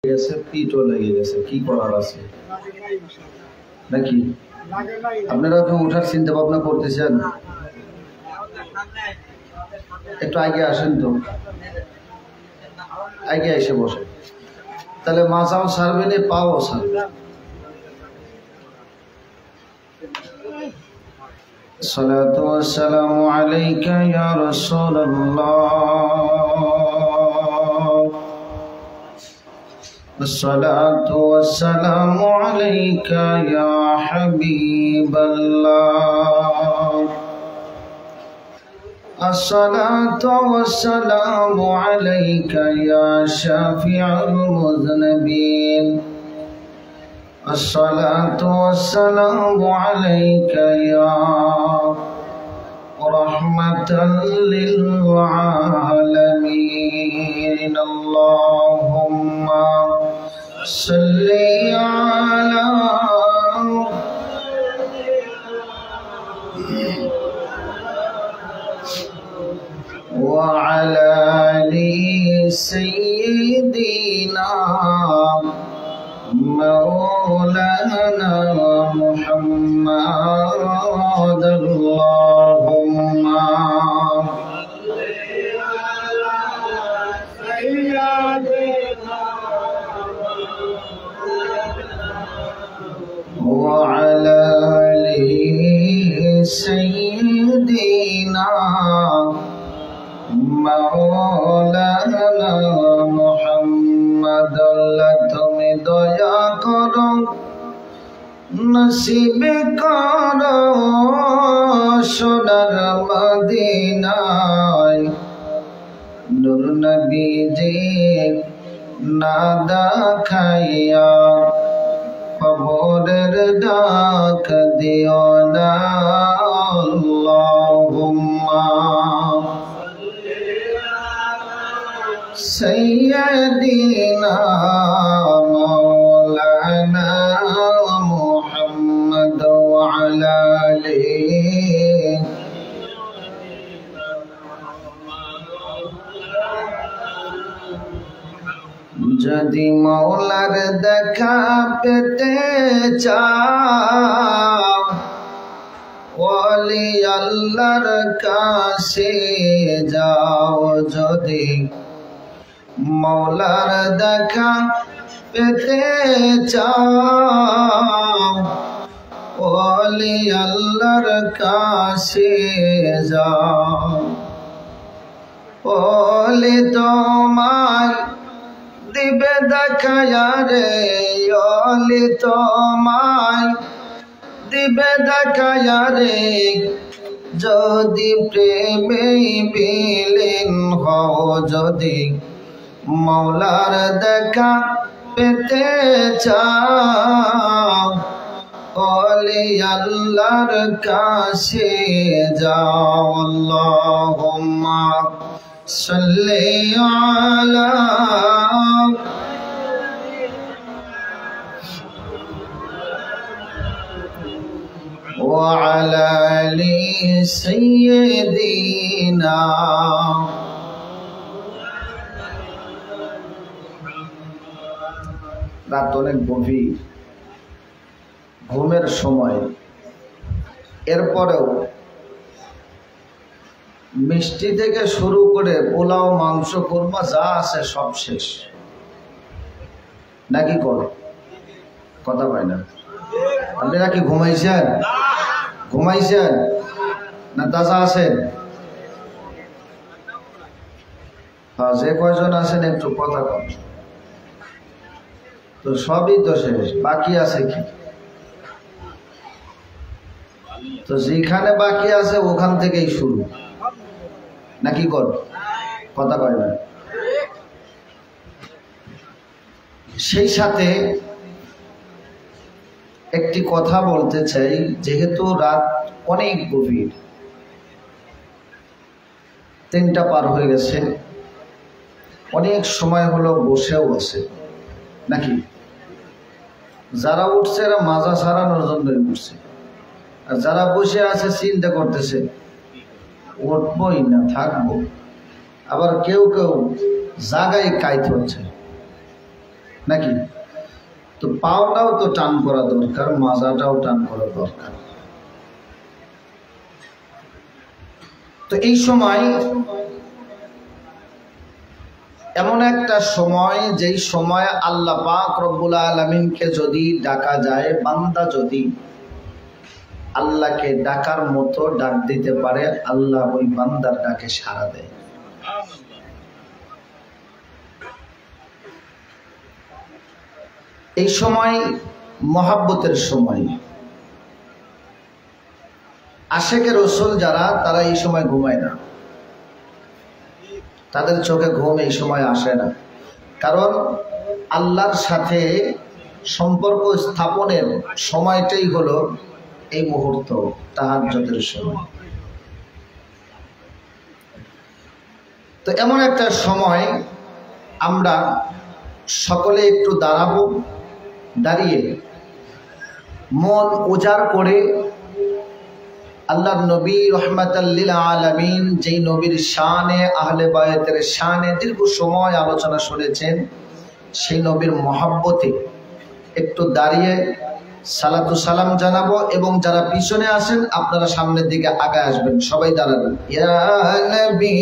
গেছে, পিঠও লেগে গেছে, কি করার আছে নাকি? আপনারা তো ওঠার চিন্তা ভাবনা করতেছেন? একটু আগে আসেন তো, আগে এসে বসে, তাহলে মাথাও সারবে না, পাও সারবে। সালাতু ওয়াসসালামু আলাইকা ইয়া রাসূলুল্লাহ, الصلاة والسلام عليك يا حبيب الله، الصلاة والسلام عليك يا شافع المذنبين، الصلاة والسلام عليك يا رحمة للعالمين، اللهم صل على وعلى آل سيدنا مولانا محمد، اللهم وعلى آل سيدنا مولانا محمد، তুমি দয়া করো, নসিব করো সোনার মদিনায়, নূর নবীজি না দেখাইয়া কবরের ডাক দিও না, আল্লাহুম্মা সাইয়্যিদিনা মাওলানা মুহাম্মদ ওয়া আলা আলিহি যদি মওলার দেখা পেতে চাও, ওলি আল্লাহর কাছে যাও, যদি মওলার দেখা পেতে চাও, ওলি আল্লাহর কাছে যাও, ওলি তোমায় দিবে দেখায়া রে, ওলি তোমায় দিবে দেখায়া রে, যদি প্রেমে বিলীন হও, যদি মওলার দেখা পেতে চাও, ওলি আল্লাহর কাছে যাও, আল্লাহুম্মা সাল্লি আলা ওয়া আলা আলি সাইয়্যিদিনা। রাত অনেক গভীর, ঘুমের সময়, এরপরেও মিষ্টি থেকে শুরু করে পোলাও, মাংস, কোরমা যা আছে সব শেষ নাকি? কথা পাই না। আপনারা কি ঘুমাইছেন? ঘুমাইছেন না তাজা আছেন? হ্যাঁ, যে কয়জন আছেন একটু কথা কম। তো সবই তো শেষ, বাকি আছে কি? তো যেখানে বাকি আছে ওখান থেকেই শুরু নাকি? কথা কয় না। সেই সাথে একটি কথা বলতে চাই, যেহেতু রাত অনেক গভীর, 3টা পার হয়ে গেছে, অনেক সময় হলো, বসেও আছে নাকি? যারা উঠছে এরা মাজা সারানোর জন্যই উঠছে, আর যারা বসে আছে চিন্তা করতেছে উঠবই না থাকবো। আবার কেউ কেউ জায়গায় কাইত হচ্ছে, নাকি? তো পাওটাও তো টান করা দরকার, মাজাটাও টান করা দরকার। তো এই সময় এমন একটা সময়, যেই সময় আল্লাহ পাক রব্বুল আলামিনকে যদি ডাকা যায়, বান্দা যদি আল্লাহকে ডাকার মতো ডাক দিতে পারে, আল্লাহ ওই বান্দার ডাকে সাড়া দেয়। এই সময় মহাব্বতের সময়। আশেকে রসুল যারা, তারা এই সময় ঘুমায় না, তাদের চোখে ঘুম এই সময় আসে না। কারণ আল্লাহর সাথে সম্পর্ক স্থাপনের সময়টাই হলো এই মুহূর্ত, তাহাজ্জুদের সময়। তো এমন একটা সময় আমরা সকলে একটু দাঁড়াবো, দাঁড়িয়ে মন উজাড় করে আল্লাহর নবী রহমাতাল লিল আলামিন, যেই নবীর শানে, আহলে বায়তের শানে দীর্ঘ সময় আলোচনা শুনেছেন, সেই নবীর মহাব্বতে একটু দাঁড়িয়ে সালাতু সালাম জানাবো। এবং যারা পিছনে আসেন আপনারা সামনের দিকে আগে আসবেন, সবাই দাঁড়াবেন। ইয়া নবী,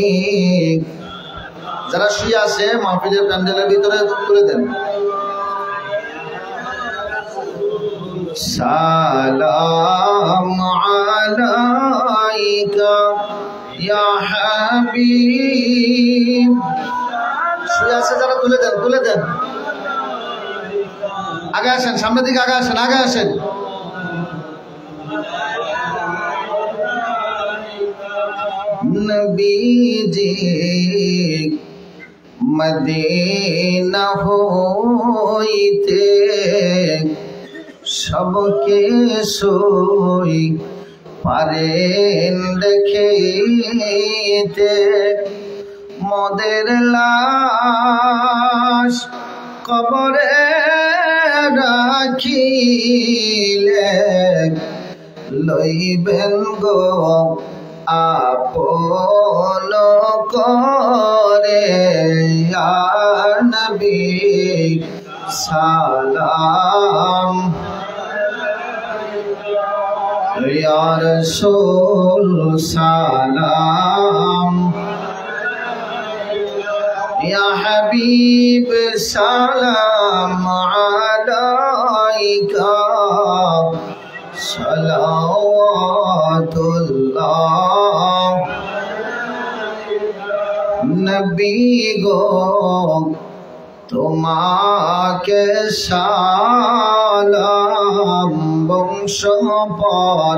যারা শুয়ে আছে মাহফিলের প্যান্ডেলের ভিতরে তুলে দেন। সালাম আলাইকা ইয়া হাবিব। শুয়ে আছে যারা তুলে দেন, তুলে দেন। আগে আসেন, সামনের দিকে আগে আসেন, আগে আসেন। নবীজি মদিনা হইতে সবকে সই পারেন দেখিতে, মদের লাশ কবরে রাখিলে লইবেন গো আপন করে। ইয়া নবী সালাম, ইয়া রাসূল সালাম, ইয়া হাবিব সালাম আলাইকা সালাওয়াতুল্লাহ। নবী গো তোমাকে সালাম, বংশ পর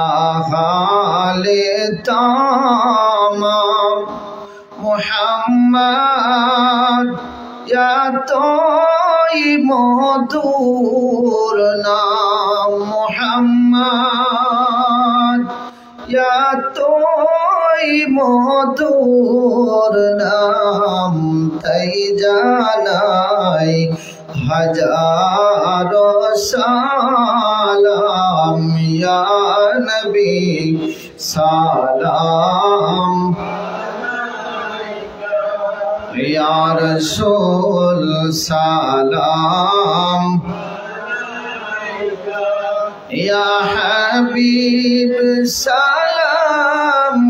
আহালে তামাম। মুহাম্মদ এতই মধুর নাম, মুহাম্মদ এতই মধুর নাম, তাই জানাই হাজারো সালাম। ইয়া নবী সালাম, ইয়া রাসূল সালাম, ইয়া হাবিব সালাম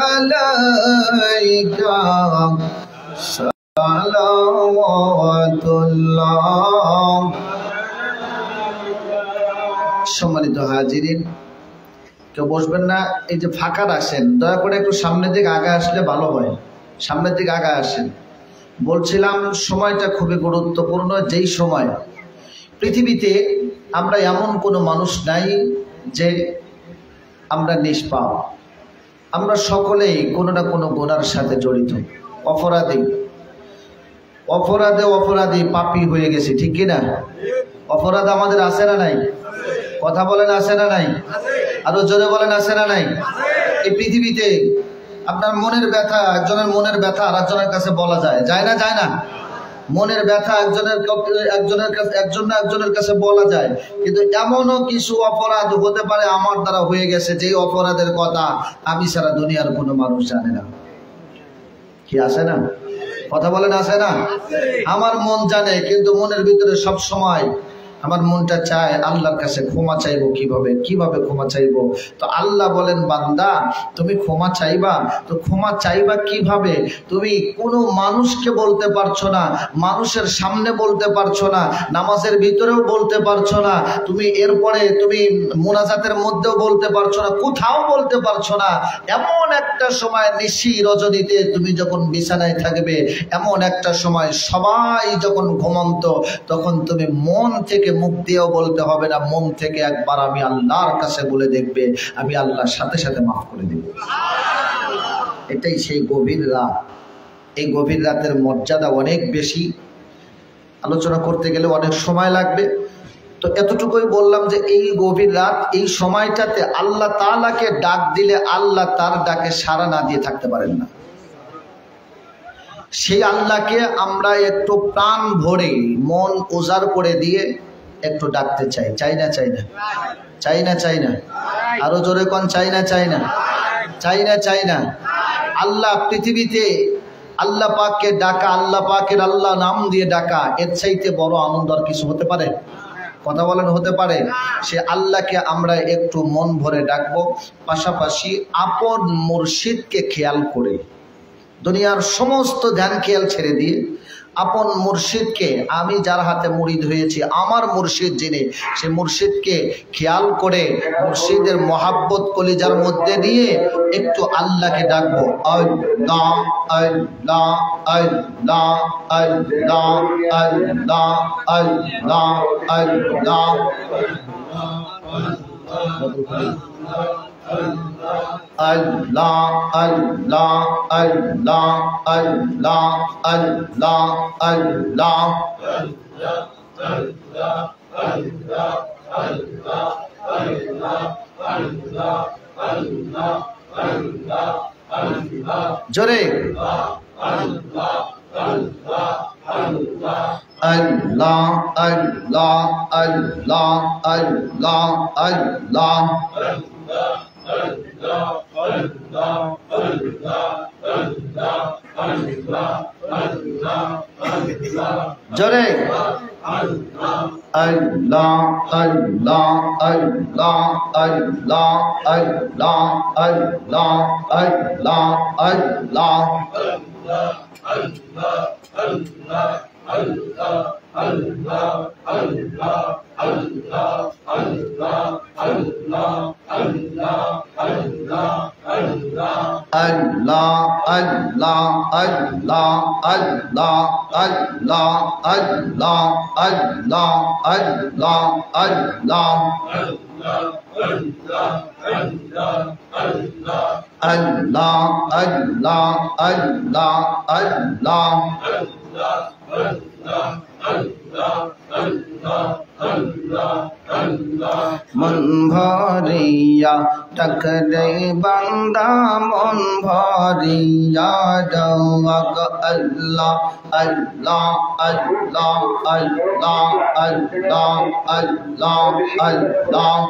আলাইকা সালাওয়াতুল্লাহ। সম্মানিত হাজিরিন, কেউ বসবেন না, এই যে ফাঁকা রাখছেন, দয়া করে একটু সামনের দিকে আগে আসলে ভালো হয়। সামনের দিকে আগে আসেন। বলছিলাম সময়টা খুবই গুরুত্বপূর্ণ, যেই সময় পৃথিবীতে আমরা এমন কোনো মানুষ নাই যে আমরা নিষ্পাপ। আমরা সকলেই কোনো না কোনো গুনার সাথে জড়িত, অপরাধী, অপরাধে অপরাধী পাপী হয়ে গেছি, ঠিক কিনা? অপরাধ আমাদের আছে না নাই? কথা বলেন, আছে না নাই? আরো জোরে বলেন, আছে না নাই? এই পৃথিবীতে আপনার মনের ব্যথা, একজনের মনের ব্যথা আরেকজনের কাছে বলা যায়, যায় না? যায় না? মনের ব্যথা একজনের কাছে বলা যায়, কিন্তু এমনও কিছু অপরাধ হতে পারে আমার দ্বারা হয়ে গেছে, যে অপরাধের কথা আমি সারা দুনিয়ার কোনো মানুষ জানে না। কি আছে না? কথা বলেন আছে না? আমার মন জানে, কিন্তু মনের ভিতরে সব সময় আমার মনটা চায় আল্লাহর কাছে ক্ষমা চাইবো কিভাবে ক্ষমা চাইবো। তো আল্লাহ বলেন, বান্দা তুমি ক্ষমা চাইবা, তো ক্ষমা চাইবা কিভাবে? তুমি কোনো মানুষকে বলতে পারছো না, মানুষের সামনে বলতে পারছো না, নামাজের ভিতরেও বলতে পারছো না, তুমি এরপরে তুমি মোনাজাতের মধ্যেও বলতে পারছো না, কোথাও বলতে পারছো না। এমন একটা সময় নিশি রজনীতে তুমি যখন বিছানায় থাকবে, এমন একটা সময় সবাই যখন ঘুমন্ত, তখন তুমি মন থেকে মুখ দিয়েও বলতে হবে না, মন থেকে একবার আমি আল্লাহর কাছে বলে দেখবে, আমি আল্লাহর সাথে সাথে মাফ করে দেব। এটাই সেই গভীর রাত। এই গভীর রাতের মর্যাদা অনেক বেশি, আলোচনা করতে গেলে অনেক সময় লাগবে। তো এতটুকুই বললাম যে এই গভীর রাত, এই সময়টাতে আল্লাহ তাআলাকে ডাক দিলে আল্লাহ তার ডাকে সাড়া না দিয়ে থাকতে পারেন না। সেই আল্লাহকে আমরা একটু প্রাণ ভরে মন উজাড় করে দিয়ে একটু ডাকতে চাই, চাই না? চাই না? চাই না? চাই না? আরো জোরে কোন চাই না? চাই না? চাই না? চাই না? আল্লাহ পৃথিবীতে আল্লাহ পাককে ডাকা, আল্লাহ পাকের আল্লাহ নাম দিয়ে ডাকা, এর চাইতে বড় আনন্দ আর কিছু হতে পারে? কথা বলেন, হতে পারে? সে আল্লাহকে আমরা একটু মন ভরে ডাকবো, পাশাপাশি আপন মুর্শিদকে খেয়াল করে, দুনিয়ার সমস্ত ধ্যান খেয়াল ছেড়ে দিয়ে আপন মুর্শিদকে, আমি যার হাতে মুরিদ হয়েছি, আমার মুর্শিদ যিনি, সে মুর্শিদকে খেয়াল করে মুর্শিদের মহাব্বত কলিজার মধ্যে দিয়ে একটু আল্লাহকে ডাকবো। আল্লাহ আল্লাহ আল্লাহ আল্লাহ আল্লাহ আল্লাহ আল্লাহ আল্লাহ আল্লাহ আল্লাহ আল্লাহ আল্লাহ আল্লাহ জোরে আল্লাহ আল্লাহ আল্লাহ আল্লাহ আল্লাহ আল্লাহ আল্লাহ জোরে আল্লাহ আল্লাহ আল্লাহ আল্লাহ আল্লাহ আল্লাহ আল্লাহ আল্লাহ মন ভরিয়া ডাকরে বান্দা, মন ভরিয়া ডাক আল্লাহ আল্লাহ আল্লাহ আল্লাহ আল্লাহ আল্লাহ আল্লাহ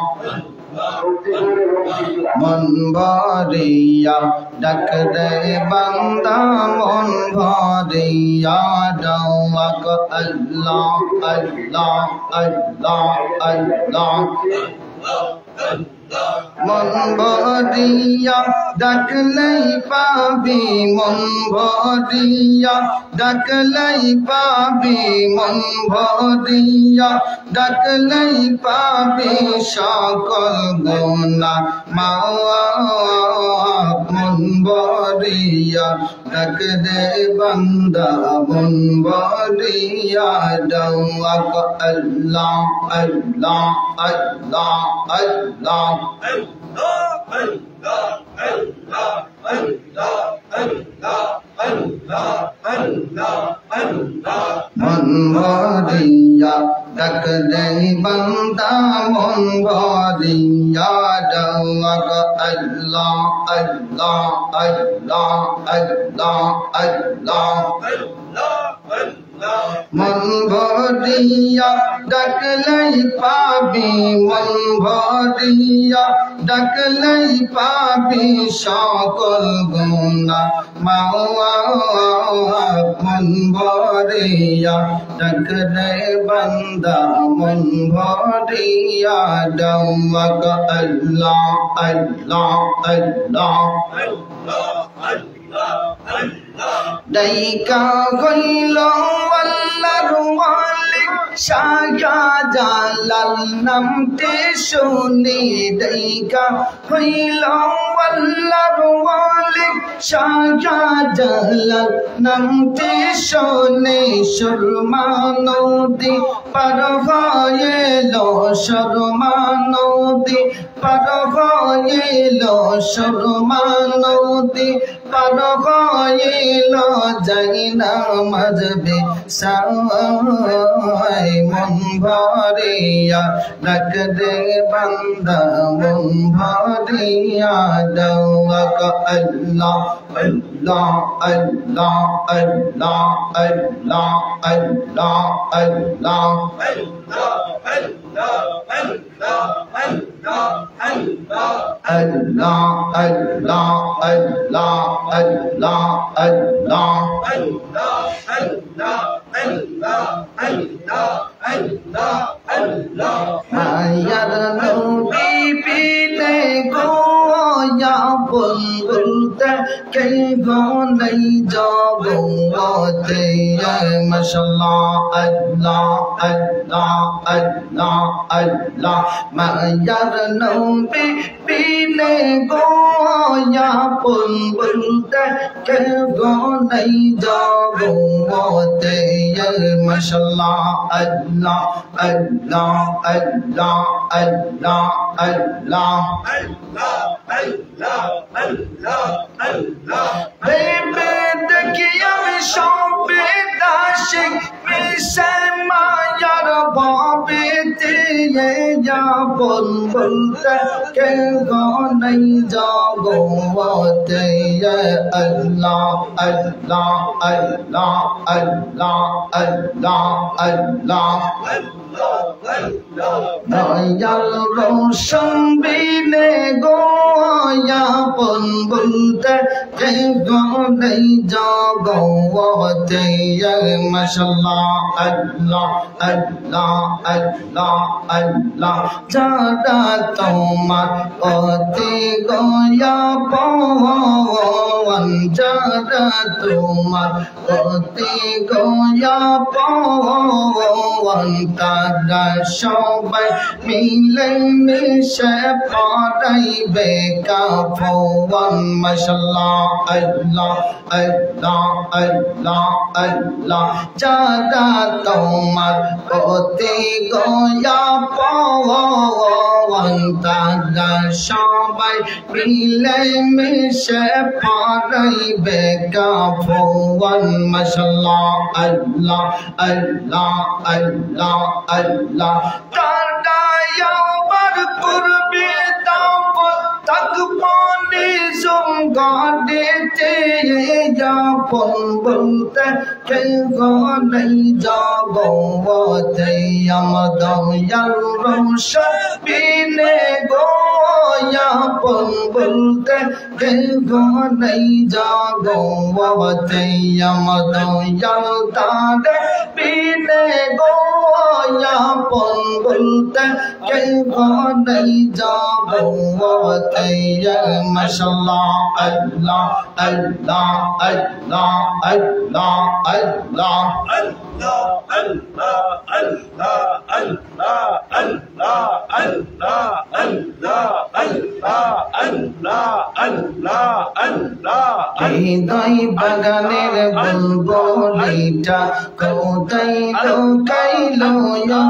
মন ভরিয়া ডাকরে বান্দা, মন ভরিয়া ডাক আল্লাহ আল্লাহ আল্লাহ আল্লাহ মন ভরিয়া ডাকলেই পাবি, মন ভরিয়া ডাকলেই পাবি, মন ভরিয়া ডাকলেই পাবি সকল গুনাহ মাফ। মন ভরিয়া ডাক দে বান্দা, মন ভরিয়া ডাক আল্লাহ আল্লাহ আল্লাহ আল্লাহ মন ভরিয়া ডাক দে বান্দা, মন ভরিয়া ডাক আল্লাহ আল্লাহ আল্লাহ আল্লাহ আল্লাহ মন ভরিয়া ডাকলেই পাবি, মন ভরিয়া ডাকলেই পাবি সকল গুনাহ মাওয়াফ। মন ভরিয়া ডাকলে বান্দা মন ভরিয়া ডাক আল্লাহ আল্লাহ আল্লাহ ডাইকা হইল আল্লাহর মালিক শাহজালাল নামটি শুনি, ডাইকা হইল আল্লাহর মালিক শাহজালাল নামটি শুনি। সুরমা নদী পার হইল, সুরমা নদী পার হইল, সুরমা নদী পার হইল, যাই না মজবে সাই। মন ভরিয়া ডাক দে বান্দা, মন ভরিয়া ডাক আল্লাহ আল্লাহ আল্লাহ আল্লাহ আল্লাহ আল্লাহ আল্লাহ Allah, Allah, Allah, Allah, Allah, Mayar Nabi bine goya bulbulte kay gonay jabo wote mashallah Allah Allah Allah Allah Mayar Nabi bine goya bulbulte kay gonay jabo wote mashallah Allah Allah Allah Allah Allah Baby, dekiya mi shobe dashik mi sema yar babe tiye ya bulbulte ke gonai jago wote ya Allah Allah Allah Allah Allah Allah Dayal roshan bine goya bulbulte ke gonai jago wote ya mashallah Allah Allah Allah Allah jada tomar oti goya pawan jada tomar oti goya pawan tada shobai mile mishe padaibe kapawan mashallah Allah Allah Allah Allah jada tomar oti goya pawan tada shobai mile mishe padaibe kapawan mashallah Allah Allah Allah Allah tada yabar kurbi tapot tak pani zungade te ya bulbulte ke gonai jago wote amadam yar roshan bine goya bulbulte ke gonai jago wote amadam yar tade bine goya bulbulte ke gonai jago wote mashallah Allah Allah Allah Allah Allah Allah Allah Allah Allah Allah Allah Allah Allah Allah Allah Allah hidai baganer bulbulita kotai lokailo ya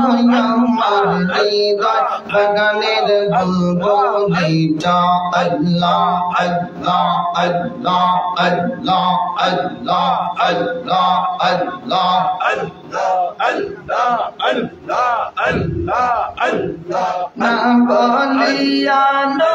mar hidai baganer bulbulita Allah Allah Allah Allah Allah Allah Allah Allah Allah Allah Allah na boliya no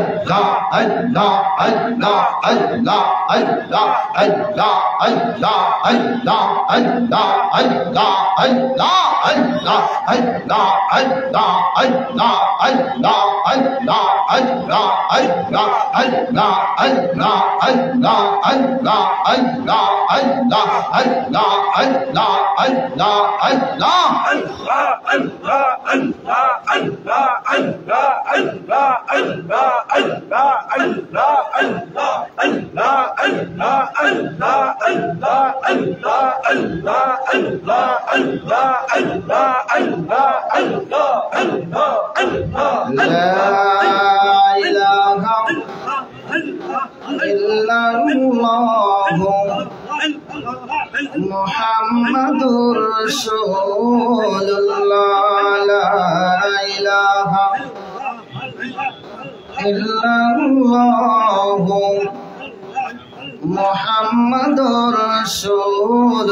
মুহাম্মাদুর রাসূলুল্লাহ লা ইলাহা ইল্লাল্লাহু মুহাম্মাদুর রাসূলুল্লাহ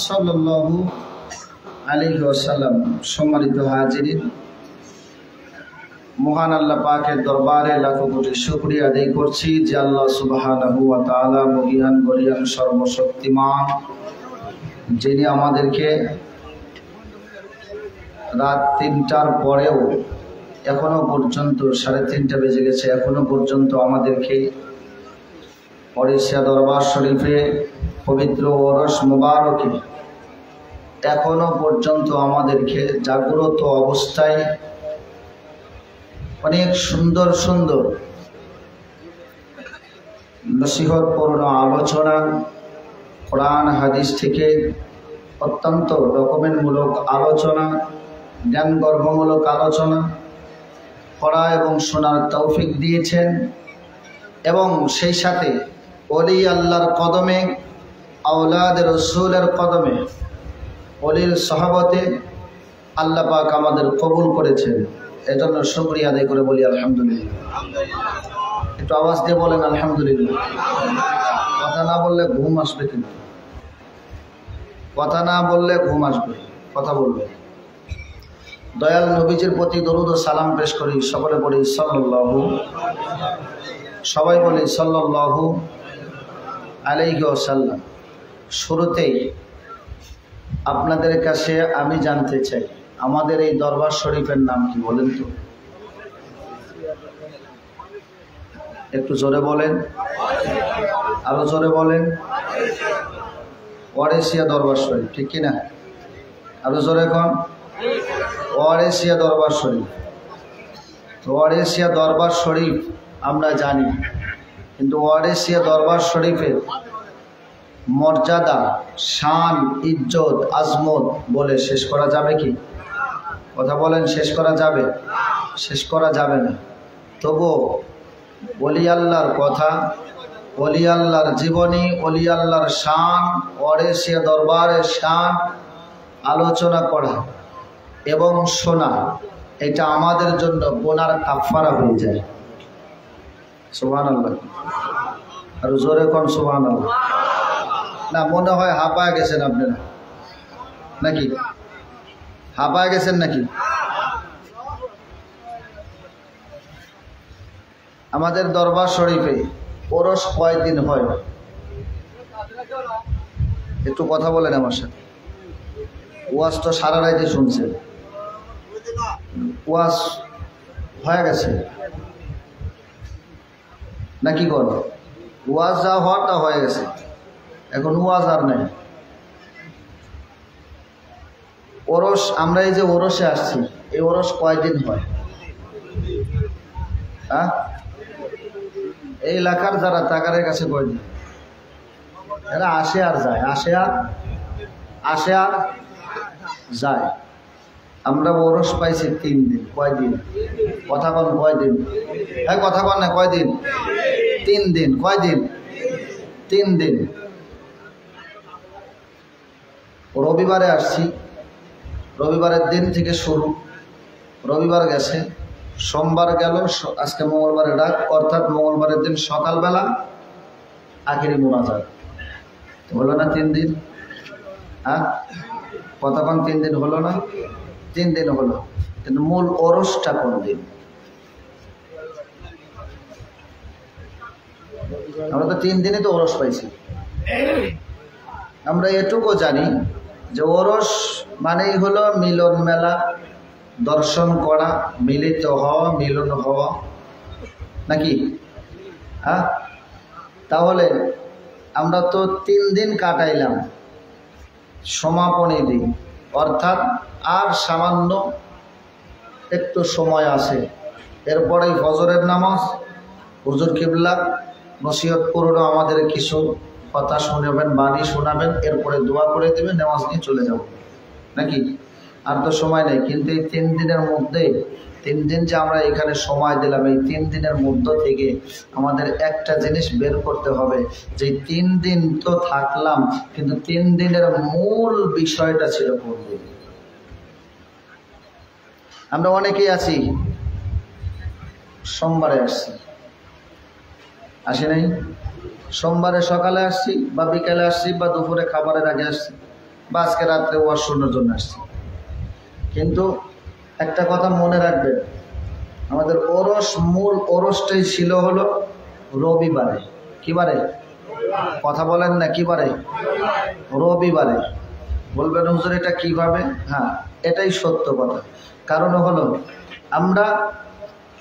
সাল্লাল্লাহু আলাইহি ওয়াসাল্লাম। সম্মানিত হাজিরিন, মহান আল্লাহ পাকের দরবারে লাখো কোটি শুকরিয়া আদায় করছি যে আল্লাহ সুবহানাহু ওয়া তাআলা মহিয়ান গরিয়ান সর্বশক্তিমান, যিনি আমাদেরকে রাত ৩টার পরেও এখনো পর্যন্ত ৩:৩০ বেজে গেছে, এখনো পর্যন্ত আমাদেরকে ওড়িশা দরবার শরীফে পবিত্র ওরস মুবারকে এখনো পর্যন্ত আমাদেরকে জাগ্রত অবস্থায় অনেক সুন্দর সুন্দর নসিহতপূর্ণ আলোচনা, কোরআন হাদিস থেকে অত্যন্ত ডকুমেন্টমূলক আলোচনা, জ্ঞানগর্ভমূলক আলোচনা পড়া এবং শোনার তৌফিক দিয়েছেন। এবং সেই সাথে ওলি আল্লাহর কদমে, আওলাদ রসুলের কদমে, ওলির সহবতে আল্লাহ পাক আমাদের কবুল করেছেন। এজন্য শুকরিয়া আদায় করে বলি আলহামদুলিল্লাহ। একটু আওয়াজ দিয়ে বলেন আলহামদুলিল্লাহ। কথা না বললে ঘুম আসবে, কিন্তু কথা না বললে ঘুম আসবে, কথা বলবে। দয়াল নবীজির প্রতি দরুদ ও সালাম পেশ করি। সকলে বলি সাল্লাল্লাহু, সবাই বলি সাল্লাল্লাহু আলাইহি ওয়াসাল্লাম। শুরুতেই আপনাদের কাছে আমি জানতে চাই, আমাদের এই দরবার শরীফের নাম কি বলেন তো? একটু জোরে বলেন, আরো জোরে বলেন। ওয়ারেশিয়া দরবার শরীফ, ঠিক কিনা? আরো জোরে কন। ওয়ারেশিয়া দরবার শরীফ। ওয়ারেশিয়া দরবার শরীফ আমরা জানি, কিন্তু ওয়ারেশিয়া দরবার শরীফের মর্যাদা, শান, ইজ্জত, আজমত বলে শেষ করা যাবে কি? কথা বলেন, শেষ করা যাবে? শেষ করা যাবে না। তবুও ওলি আল্লাহর কথা, ওলি আল্লাহর জীবনী, ওলি আল্লাহর শান, ওয়ারেশিয়া দরবারের শান আলোচনা করা এবং শোনা, এটা আমাদের জন্য গুনার কাফারা হয়ে যায়। সুবহানাল্লাহ। আর জোরে কোন সুবহানাল্লাহ। না, মনে হয় হাঁপায় গেছেন আপনারা নাকি? হাঁপায় গেছেন নাকি? আমাদের দরবার শরীফে ওরস কয়দিন হয়? একটু কথা বলেন আমার সাথে। ওয়াজ তো সারা রাইতে শুনছেন, ওয়াজ হয়ে গেছে নাকি? কর ওয়াজ যা হওয়ার তা হয়ে গেছে, এখন ওয়াজ আর নাই। ওরস, আমরা এই যে ওরসে আসছি, এই ওরস কয়দিন হয়? হ্যাঁ, এই এলাকার যারা তাকারের কাছে কয়দিন? এরা আসে আর যায়, আসে আর যায়। আমরা ওরস পাইছি 3 দিন। কয়দিন? কথা বল, কয়দিন? হ্যাঁ, কথা বল না, কয়দিন? 3 দিন। কয়দিন? 3 দিন। রবিবারে আসছি, রবিবারের দিন থেকে শুরু, রবিবার গেছে, সোমবার গেল, আজকে মঙ্গলবারে ডাক, অর্থাৎ মঙ্গলবারের দিন সকালবেলা আখেরি মোনাজাত। হলো না 3 দিন? হ্যাঁ, কতক্ষণ? 3 দিন হলো না? 3 দিন হলো। কিন্তু মূল ওরসটা কোন দিন? আমরা তো 3 দিনই তো ওরস পাইছি। আমরা এটুকু জানি যে ওরস মানেই হলো মিলন মেলা, দর্শন করা, মিলিত হওয়া, মিলন হওয়া, নাকি? হ্যাঁ, তাহলে আমরা তো 3 দিন কাটাইলাম, সমাপনী দিন, অর্থাৎ আর সামান্য একটু সময় আছে। এরপরেই ফজরের নামাজ, হুজুর কিবলা নসিহত করুন, আমাদের কিছু কথা শোনাবেন, বাণী শোনাবেন, এরপরে দোয়া করে দেবেন, নামাজ নিয়ে চলে যাব, নাকি? আর তো সময় নেই। কিন্তু এই 3 দিনের মধ্যে, 3 দিন যে আমরা এখানে সময় দিলাম, এই 3 দিনের মধ্য থেকে আমাদের একটা জিনিস বের করতে হবে, যে 3 দিন তো থাকলাম, কিন্তু 3 দিনের মূল বিষয়টা ছিল কোন দিন? আমরা অনেকেই আছি সোমবারে আসছি, আসি নাই? সোমবারে সকালে আসছি, বা বিকালে আসছি, বা দুপুরে খাবারের আগে আসছি, বা আজকে রাত্রে ওয়াজ শোনার জন্য আসছি। কিন্তু একটা কথা মনে রাখবেন, আমাদের ওরস, মূল ওরসটাই ছিল হলো রবিবারে। কি বারে? কথা বলেন না, কি বারে? রবিবারে। বলবেন হুজুর এটা কিভাবে? হ্যাঁ, এটাই সত্য কথা। কারণ হলো আমরা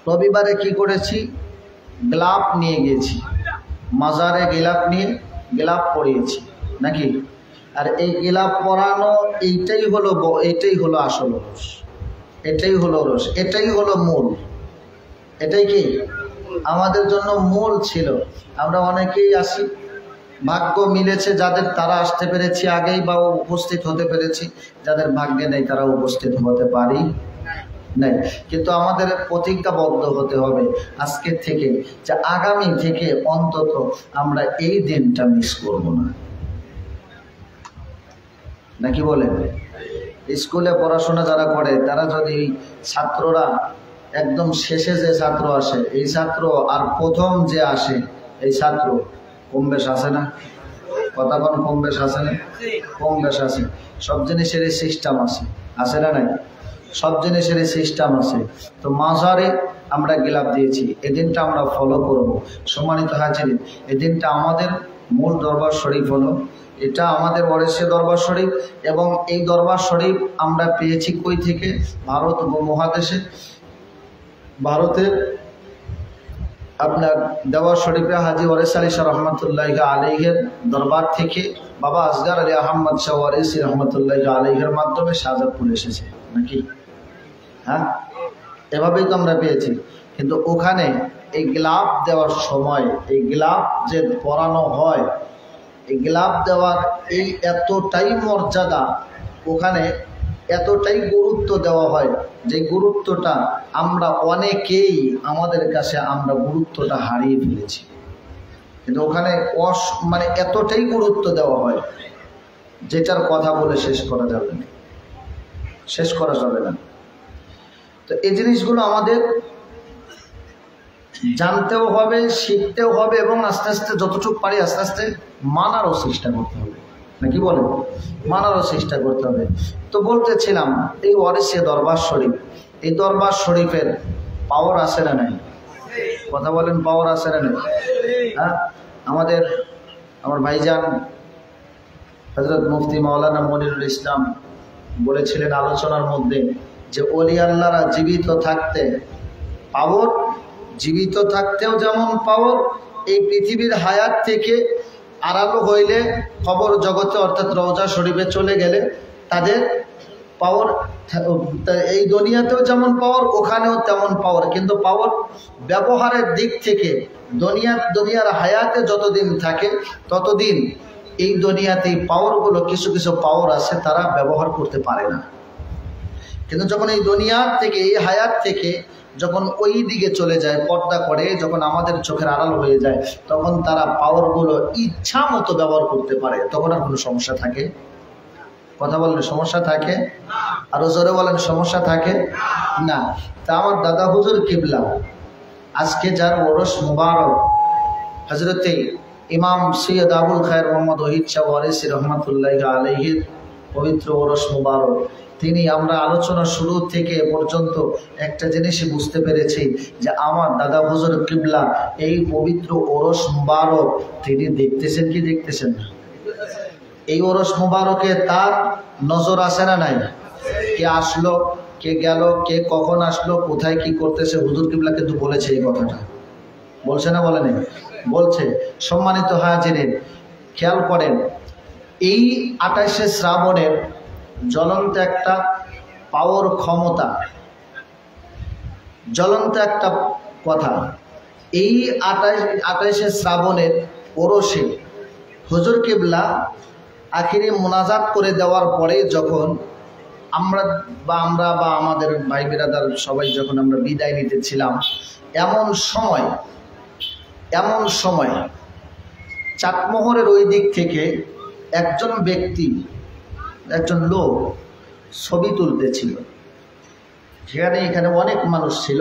রবিবারে কি করেছি? গ্লাভ নিয়ে গিয়েছি, মাজারে গিলাপ নিয়ে গিলাপ পরিয়েছি, নাকি? আর এই গিলাপ পরানো এইটাই হলো আসল ওরস, এটাই হলো ওরস, এটাই হলো মূল। এটাই কি আমাদের জন্য মূল ছিল। আমরা অনেকেই আসি, ভাগ্য মিলেছে যাদের, তারা আসতে পেরেছি আগেই বা উপস্থিত হতে পেরেছি, যাদের ভাগ্যে নেই তারা উপস্থিত হতে পারি নাই। কিন্তু আমাদের প্রতিজ্ঞাবদ্ধ হতে হবে আজকের থেকে, যে আগামী থেকে অন্তত আমরা এই দিনটা মিস করব না, নাকি বলেন? স্কুলে পড়াশোনা যারা করে, তারা যদি ছাত্ররা একদম শেষে যে ছাত্র আসে, এই ছাত্র আর প্রথম যে আসে এই ছাত্র কম বেশ আছে না? কথা কোন কম বেশ আছে না? কম বেশ আছে। সব জিনিসেরই সিস্টেম আছে, আছে না নাই? সব জিনিসেরই সিস্টেম আছে। তো মাজারে আমরা গিলাপ দিয়েছি, এই দিনটা আমরা ফলো করব। সম্মানিত হাজিরিন, এই দিনটা আমাদের মূল দরবার শরীফ হলো, এটা আমাদের ওয়ারিসে দরবার শরীফ। এবং এই দরবার শরীফ আমরা পেয়েছি কই থেকে? ভারত উপমহাদেশে, ভারতের আপনার দেওয়ার শরীফে হাজি ওয়ারিস আলী শাহ রহমতুল্লাহ আলাইহির দরবার থেকে বাবা আসগার আলী আহমদ শাহ ওয়ারিসি রহমতুল্লাহ আলাইহির মাধ্যমে শাহজাদপুর এসেছে, নাকি? হ্যাঁ, এভাবেই তো আমরা পেয়েছি। কিন্তু ওখানে এই গ্লাভ দেওয়ার সময়, এই গ্লাভ যে পরানো হয়, এই গ্লাভ দেওয়ার এই এতটাই মর্যাদা, ওখানে এতটাই গুরুত্ব দেওয়া হয়, যে গুরুত্বটা আমরা অনেকেই আমাদের কাছে আমরা গুরুত্বটা হারিয়ে ফেলেছি। কিন্তু ওখানে মানে এতটাই গুরুত্ব দেওয়া হয়, যেটার কথা বলে শেষ করা যাবে না, শেষ করা যাবে না। তো এই জিনিসগুলো আমাদের জানতেও হবে, শিখতেও হবে, এবং আস্তে আস্তে যতটুকু পারি আস্তে আস্তে মানারও চেষ্টা করতে হবে, নাকি বলে? মানারও চেষ্টা করতে হবে। তো বলতেছিলাম, এই ওয়ারিসে দরবার শরীফ, এই দরবার শরীফের পাওয়ার আছে না নাই? কথা বলেন, পাওয়ার আছে না নাই? হ্যাঁ, আমার ভাইজান হযরত মুফতি মাওলানা মনিরুল ইসলাম বলেছিলেন আলোচনার মধ্যে, যে ওলি আল্লাহরা জীবিত থাকতে পাওয়ার, জীবিত থাকতেও যেমন পাওয়ার, এই পৃথিবীর হায়াত থেকে আড়ালো হইলে কবর জগতে অর্থাৎ রওজা শরীফে চলে গেলে তাদের পাওয়ার, এই দুনিয়াতেও যেমন পাওয়ার, ওখানেও তেমন পাওয়ার। কিন্তু পাওয়ার ব্যবহারের দিক থেকে দুনিয়ার হায়াতে যতদিন থাকে ততদিন এই দুনিয়াতে এই পাওয়ারগুলো, কিছু কিছু পাওয়ার আছে তারা ব্যবহার করতে পারে না। কিন্তু যখন এই দুনিয়ার থেকে, এই হায়াত থেকে যখন ওই দিকে চলে যায়, পর্দা করে, যখন আমাদের চোখের আড়াল হয়ে যায়, তখন তারা পাওয়ারগুলো ইচ্ছা মতো ব্যবহার করতে পারে। তখন আর কোনো সমস্যা থাকে? কথা বললে সমস্যা থাকে? আরো জোরে বলেন, সমস্যা থাকে না? তা আমার দাদা হুজুর কিবলা, আজকে যার ওরস মুবারক, হযরতে ইমাম সৈয়দ আবুল খায়ের মোহাম্মদ ওহিদ শাহ ওয়ারিসি রহমতুল্লাহ আলাইহির পবিত্র ওরস মুবারক, তিনি আমরা আলোচনা শুরু থেকে পর্যন্ত একটা জিনিসই বুঝতে পেরেছি যে আমার দাদা হুজুর কিবলা এই পবিত্র ওরস মুবারক তিনি দেখতেছেন কি দেখতেছেন না? এই ওরস মুবারকে তার নজর আসে না নাই? কে আসলো, কে গেল, কে কখন আসলো, কোথায় কি করতেছে, হুজুর কিবলা কিন্তু বলেছে এই কথাটা। বলছে না বলেনি? বলছে। সম্মানিত হাজিরিন, খেয়াল করেন, এই 28শে শ্রাবণের জ্বলন্ত একটা পাওয়ার ক্ষমতা, জ্বলন্ত একটা কথা। এই 28শে শ্রাবণের ওরসে হুজুর কিবলা আখিরি মোনাজাত করে দেওয়ার পরে যখন আমরা বা আমাদের ভাই বিরাদার সবাই যখন আমরা বিদায় নিতেছিলাম, এমন সময় চাটমোহরের ওই দিক থেকে একজন ব্যক্তি, একজন লোক ছবি তুলতেছিল। এখানে অনেক মানুষ ছিল,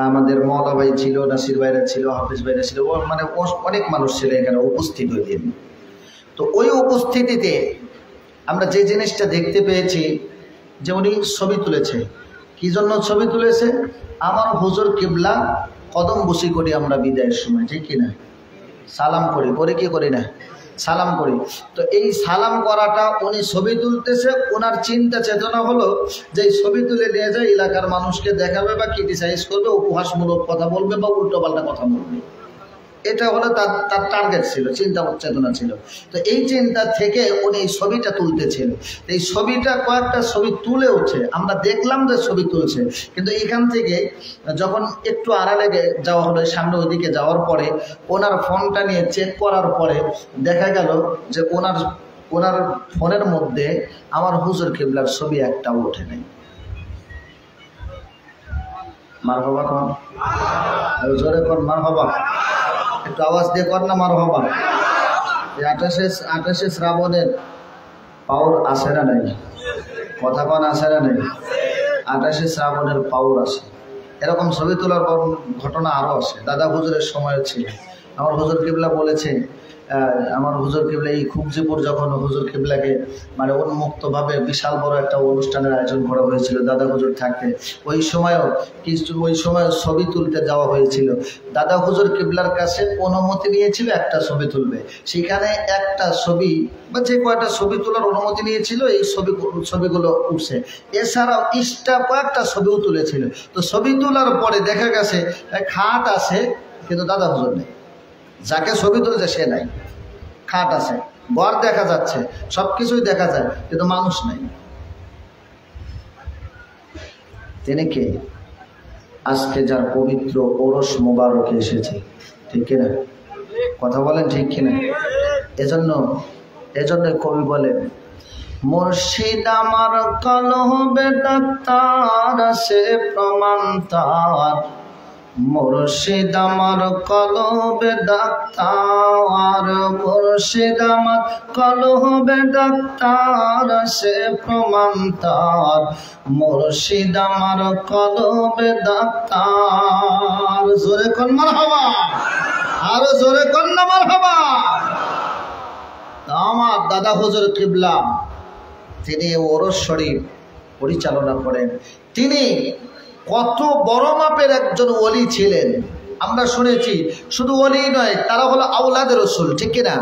আমাদের মওলা ভাই ছিল, নাসির ভাইরা ছিল, হাফিজ ভাইরা ছিল, মানে অনেক মানুষ ছিল এখানে উপস্থিত ওই দিন। তো ওই উপস্থিতিতে আমরা যে জিনিসটা দেখতে পেয়েছি যে উনি ছবি তুলেছে। কি জন্য ছবি তুলেছে? আমার হুজুর কিবলা কদম বসি করি আমরা বিদায়ের সময়, ঠিক কিনা? সালাম করি কি করি না? সালাম করি। তো এই সালাম করাটা উনি ছবি তুলতেছে, ওনার চিন্তা চেতনা হলো যে ছবি তুলে নিয়ে যায় এলাকার মানুষকে দেখাবে বা ক্রিটিসাইজ করবে, উপহাসমূলক কথা বলবে বা উল্টোপাল্টা কথা বলবে। এটা হলো তার টার্গেট ছিল, চিন্তা চেতনা ছিল। তো এই চিন্তা থেকে উনি এই ছবিটা তুলতেছিল। এই ছবিটা কয়েকটা ছবি তুলে উঠছে, আমরা দেখলাম যে ছবি তুলছে, কিন্তু এখান থেকে যখন একটু আড়ালে যাওয়া হলো, সামনে ওইদিকে যাওয়ার পরে ওনার ফোনটা নিয়ে চেক করার পরে দেখা গেল যে ওনার ফোনের মধ্যে আমার হুজুর কিবলার ছবি একটাও ওঠে নাই। মারহাবা কন, জোরে কর মারহাবা, একটু আওয়াজ দিয়ে কর না মারহাবা। 28শে শ্রাবণের পাওয়ার আসে না নাই? কথা কন আসে না নাই? 28শে শ্রাবণের পাওয়ার আসে। এরকম ছবি তোলার ঘটনা আরও আছে, দাদা হুজুরের সময় ছিল। আমার হুজুর কিবলা বলেছে, আমার হুজুর কিবলা এই খুবজিপুর যখন হুজুর কিবলাকে মানে উন্মুক্তভাবে বিশাল বড় একটা অনুষ্ঠানের আয়োজন করা হয়েছিল দাদা হুজুর থাকতে, ওই সময় ছবি তুলতে যাওয়া হয়েছিল। দাদা হুজুর কিবলার কাছে অনুমতি নিয়েছিল একটা ছবি তুলবে, সেখানে একটা ছবি বা যে কয়টা ছবি তোলার অনুমতি নিয়েছিল এই ছবিগুলো উঠছে। এছাড়াও কয়েকটা ছবিও তুলেছিল। তো ছবি তোলার পরে দেখা গেছে খাট আছে কিন্তু দাদা হুজুর নেই, যাকে ছবি তুলেছে সে নাই। খাট আছে, ঘর দেখা যাচ্ছে, সবকিছুই দেখা যায়, কিন্তু মানুষ নাই। তিনি কে? আজকে যার পবিত্র ওরস মোবারকে এসেছে, ঠিক কিনা? কথা বলেন ঠিক কিনা? এজন্য কবি বলেন, মুর্শিদ আমার কলবে ডাক্তার সে প্রমাণ তার, মুর্শিদ আমার কলবে ডাক্তার, মুর্শিদ আমার কলবে ডাক্তার সে প্রমাণ তার, মুর্শিদ আমার কলবে ডাক্তার। জোরে কোন মারহাবা, আরো জোরে কোন না মারহাবা। আমার দাদা হুজুর কিবলা তিনি ওরস শরীফ পরিচালনা করেন। তিনি কত বড় মাপের একজন ওলি ছিলেন আমরা শুনেছি। শুধু ওলি নয়, তারা হলো আওলাদের রসুল, ঠিক কিনা?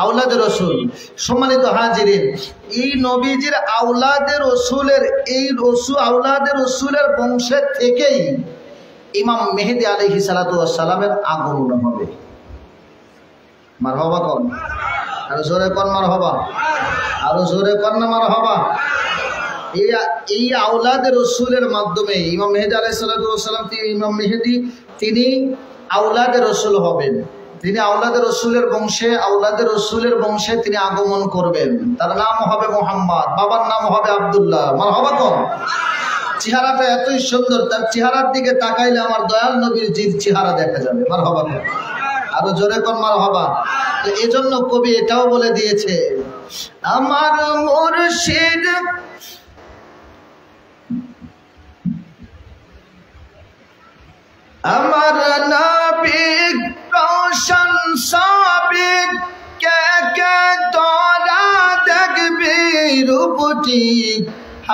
আওলাদের রসুল। সম্মানিত হাজিরিন, এই নবীজির আওলাদের রসুলের বংশের থেকেই ইমাম মেহেদী আলাইহিস সালাতু ওয়াস সালামের আগমন হবে। মারহাবা কোন, আরো জোরে কোন মারহাবা, আরো জোরে কোন না মারহাবা। এই আওলাদের রসুলের মাধ্যমে ইমাম মেহেদী আলাইহিস সালাতু ওয়াস সালাম, ইমাম মেহেদী তিনি আওলাদের রসুল হবেন। তিনি আওলাদের রসুলের বংশে তিনি আগমন করবেন। তার নাম হবে মুহাম্মদ, বাবার নাম হবে আব্দুল্লাহ। মারহাবা কোন। চেহারাটা এতই সুন্দর, তার চেহারার দিকে তাকাইলে আমার দয়াল নবীর চেহারা দেখা যাবে। মারহাবা কোন, আরো জোরে কোন মারহাবা। তো এজন্য কবি এটাও বলে দিয়েছে, আমার মুর্শিদ আমার নাবিক রোশন সাবিক, কে কে তোরা দেখবি রূপটি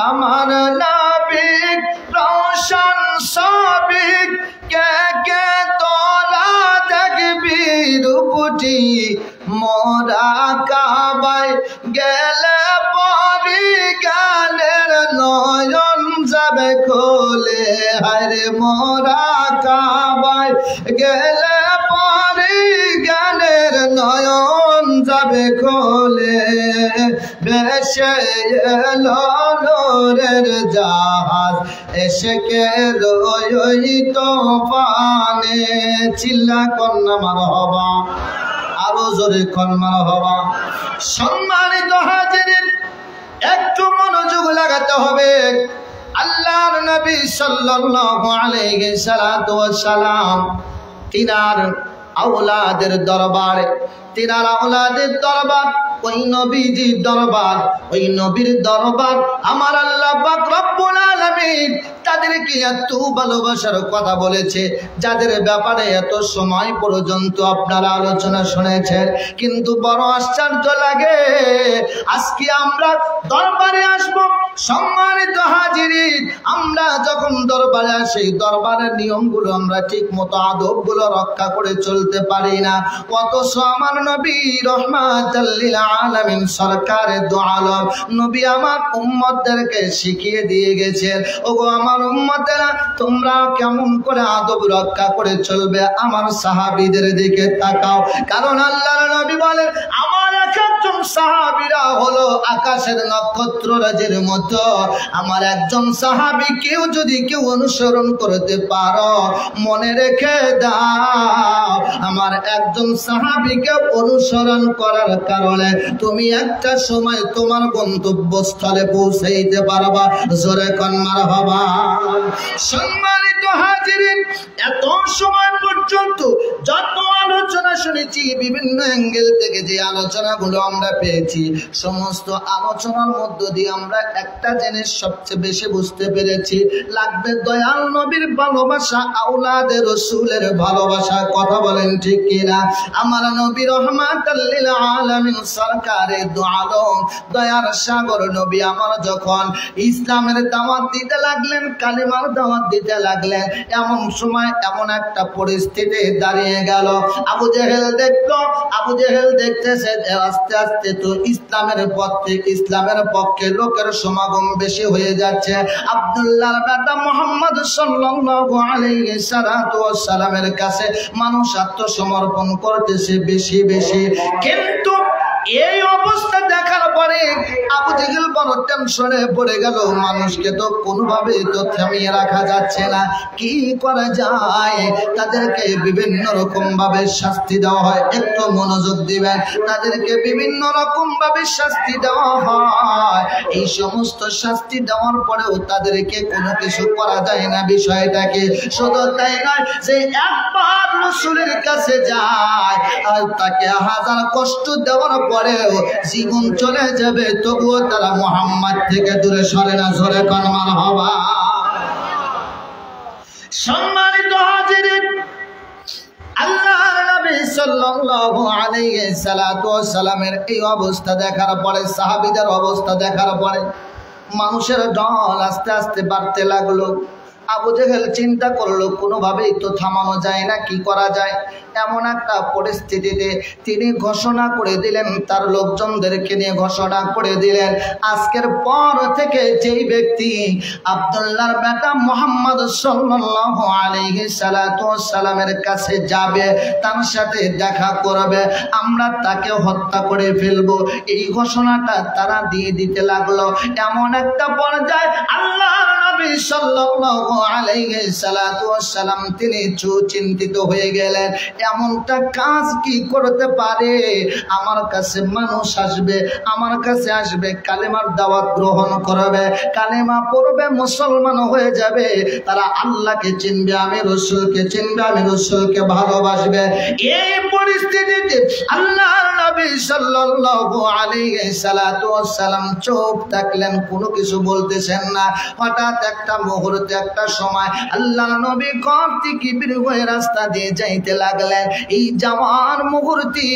আমার নাবিক রওশন সাবিক কে কে তোরা দেখবি রূপটি মোরা কাবায় গেলে পরি গানের নয়ন যাবে খোলে হরে মোরা কাবায় গেলে পরি গানের নয়ন যাবে খোলে ভেসে এলো নূরের জাহাজ এসে কে রই তোফানে চিল্লা কন্যা মারহাবা আরো জোরে কন্যা মারহাবা। সম্মানিত হাজিরিন, একটু মনোযোগ লাগাতে হবে। আল্লাহর নবী সাল্লাল্লাহু আলাইহি সাল্লাতু ওয়াস সালাম তিনার আওলাদের দরবারে, তিনার আওলাদের দরবার ওই নবীজির দরবার, ওই নবীর দরবার আমার আল্লাহ পাক রব্বুল আলামিন তাদেরকে এত ভালোবাসার কথা বলেছে, যাদের ব্যাপারে এত সময় পর্যন্ত আপনারা আলোচনা শুনেছেন। কিন্তু বড় আশ্চর্য লাগে, আজকে আমরা দরবারে আসব। সম্মানিত হাজিরিন, আমরা যখন দরবারে আসি, দরবারের নিয়মগুলো আমরা ঠিক মতো আদবগুলো রক্ষা করে চলতে পারি না। অথচ আমার নবী রহমাতুল লিল আলামিন সরকারে দু আলম নবী আমার উম্মতদেরকে শিখিয়ে দিয়ে গেছেন, ওগো আমার উম্মতেরা তোমরা কেমন করে আদব রক্ষা করে চলবে আমার সাহাবীদের দিকে তাকাও। কারণ আল্লাহর নবী বলেন আমার একজন সাহাবীরা হলো আকাশের নক্ষত্ররাজের মতো। আমার একজন সাহাবী কেউ যদি কেউ অনুসরণ করতে পারো, মনে রেখে দাও আমার একজন সাহাবীকে অনুসরণ করার কারণে তুমি একটা সময় তোমার গন্তব্যস্থলে পৌঁছাইতে পারবা। জোরে কোন মারহাবা। সম্মানিত হাজিরিন, এত সময় পর্যন্ত যত আলোচনা শুনেছি, বিভিন্ন অ্যাঙ্গেল থেকে যে আলোচনাগুলো আমরা পেয়েছি, সমস্ত আলোচনার মধ্য দিয়ে আমরা একটা জিনিস সবচেয়ে বেশি বুঝতে পেরেছি, লাগবে দয়াল নবীর ভালোবাসা, আওলাদে রাসূলের ভালোবাসা। কথা বলেন ঠিক কিনা? আমার নবী রহমাতুল লিল আলামিন সরকারে দু আলম দয়ার সাগর নবী আমার যখন ইসলামের দাওয়াত দিতে লাগলেন, কালিমার দাওয়াত দিতে লাগলেন, এমন সময় এমন একটা পরিস্থিতি দাঁড়িয়ে গেল। আবু জেহেল দেখলো, আবু জেহেল দেখতেছে আস্তে আস্তে তো ইসলামের পক্ষে লোকের সমাগম বেশি হয়ে যাচ্ছে। আব্দুল্লাহর বেটা মুহাম্মদ সাল্লাল্লাহু আলাইহি সাল্লামের কাছে মানুষ আত্মসমর্পণ করতেছে বেশি বেশি। কিন্তু এই অবস্থা দেখার পরে আবু জেহেল বড় টেনশনে পড়ে গেল। মানুষকে তো কোনোভাবে তো থামিয়ে রাখা যাচ্ছে না, কি করা যায়? তাদেরকে বিভিন্ন রকম ভাবে শাস্তি দেওয়া হয়। একটু মনোযোগ দিবেন, তাদেরকে বিভিন্ন রকম ভাবে শাস্তি দেওয়া হয়। এই সমস্ত শাস্তি দেওয়ার পরেও তাদেরকে কোনো কিছু করা যায় না। বিষয়টাকে শুধু তাই নয় যে একবার রাসূলের কাছে যায় আর তাকে হাজার কষ্ট দেওয়ার পরেও জীবন চলে যাবে, তবুও তারা মুহাম্মদ থেকে দূরে সরে না। জোরে কোন মারহাবা। সম্মানিত হাজিরিন, আল্লাহর নবী সাল্লাল্লাহু আলাইহি সাল্লামের এই অবস্থা দেখার পরে, সাহাবীদের অবস্থা দেখার পরে মানুষের ঢল আস্তে আস্তে বাড়তে লাগলো। আবু জেহেল চিন্তা করলো কোনোভাবেই তো থামানো যায় না, কি করা যায়? এমন একটা পরিস্থিতিতে তিনি ঘোষণা করে দিলেন, তার লোকজনদেরকে নিয়ে ঘোষণা করে দিলেন, আজকের পর থেকে যেই ব্যক্তি আব্দুল্লাহর বেটা মুহাম্মদ সাল্লাল্লাহু আলাইহি সাল্লামের কাছে যাবে, তার সাথে দেখা করবে, আমরা তাকে হত্যা করে ফেলবো। এই ঘোষণাটা তারা দিয়ে দিতে লাগলো। এমন একটা পর্যায়ে আল্লাহর নবী সাল্লাল্লাহু আলাইহি সাল্লাম তিনি চিন্তিত হয়ে গেলেন, এমনটা কাজ কি করতে পারে? আমার কাছে মানুষ আসবে, আমার কাছে আসবে, কালেমার দাওয়াত গ্রহণ করবে, কালেমা পড়বে, মুসলমান হয়ে যাবে, তারা আল্লাহকে চিনবে, আমি রাসূলকে চিনবে, আমি রাসূলকে ভালোবাসবে। এই পরিস্থিতিতে আল্লাহর নবী সাল্লাল্লাহু আলাইহি সাল্লাম চুপ থাকলেন, কোনো কিছু বলতেছেন না। হঠাৎ একটা মুহূর্তে একটা সময় আল্লাহর নবী ঘর থেকে বের হয়ে রাস্তা দিয়ে যাইতে লাগলেন। এই যাওয়ার মুহূর্তে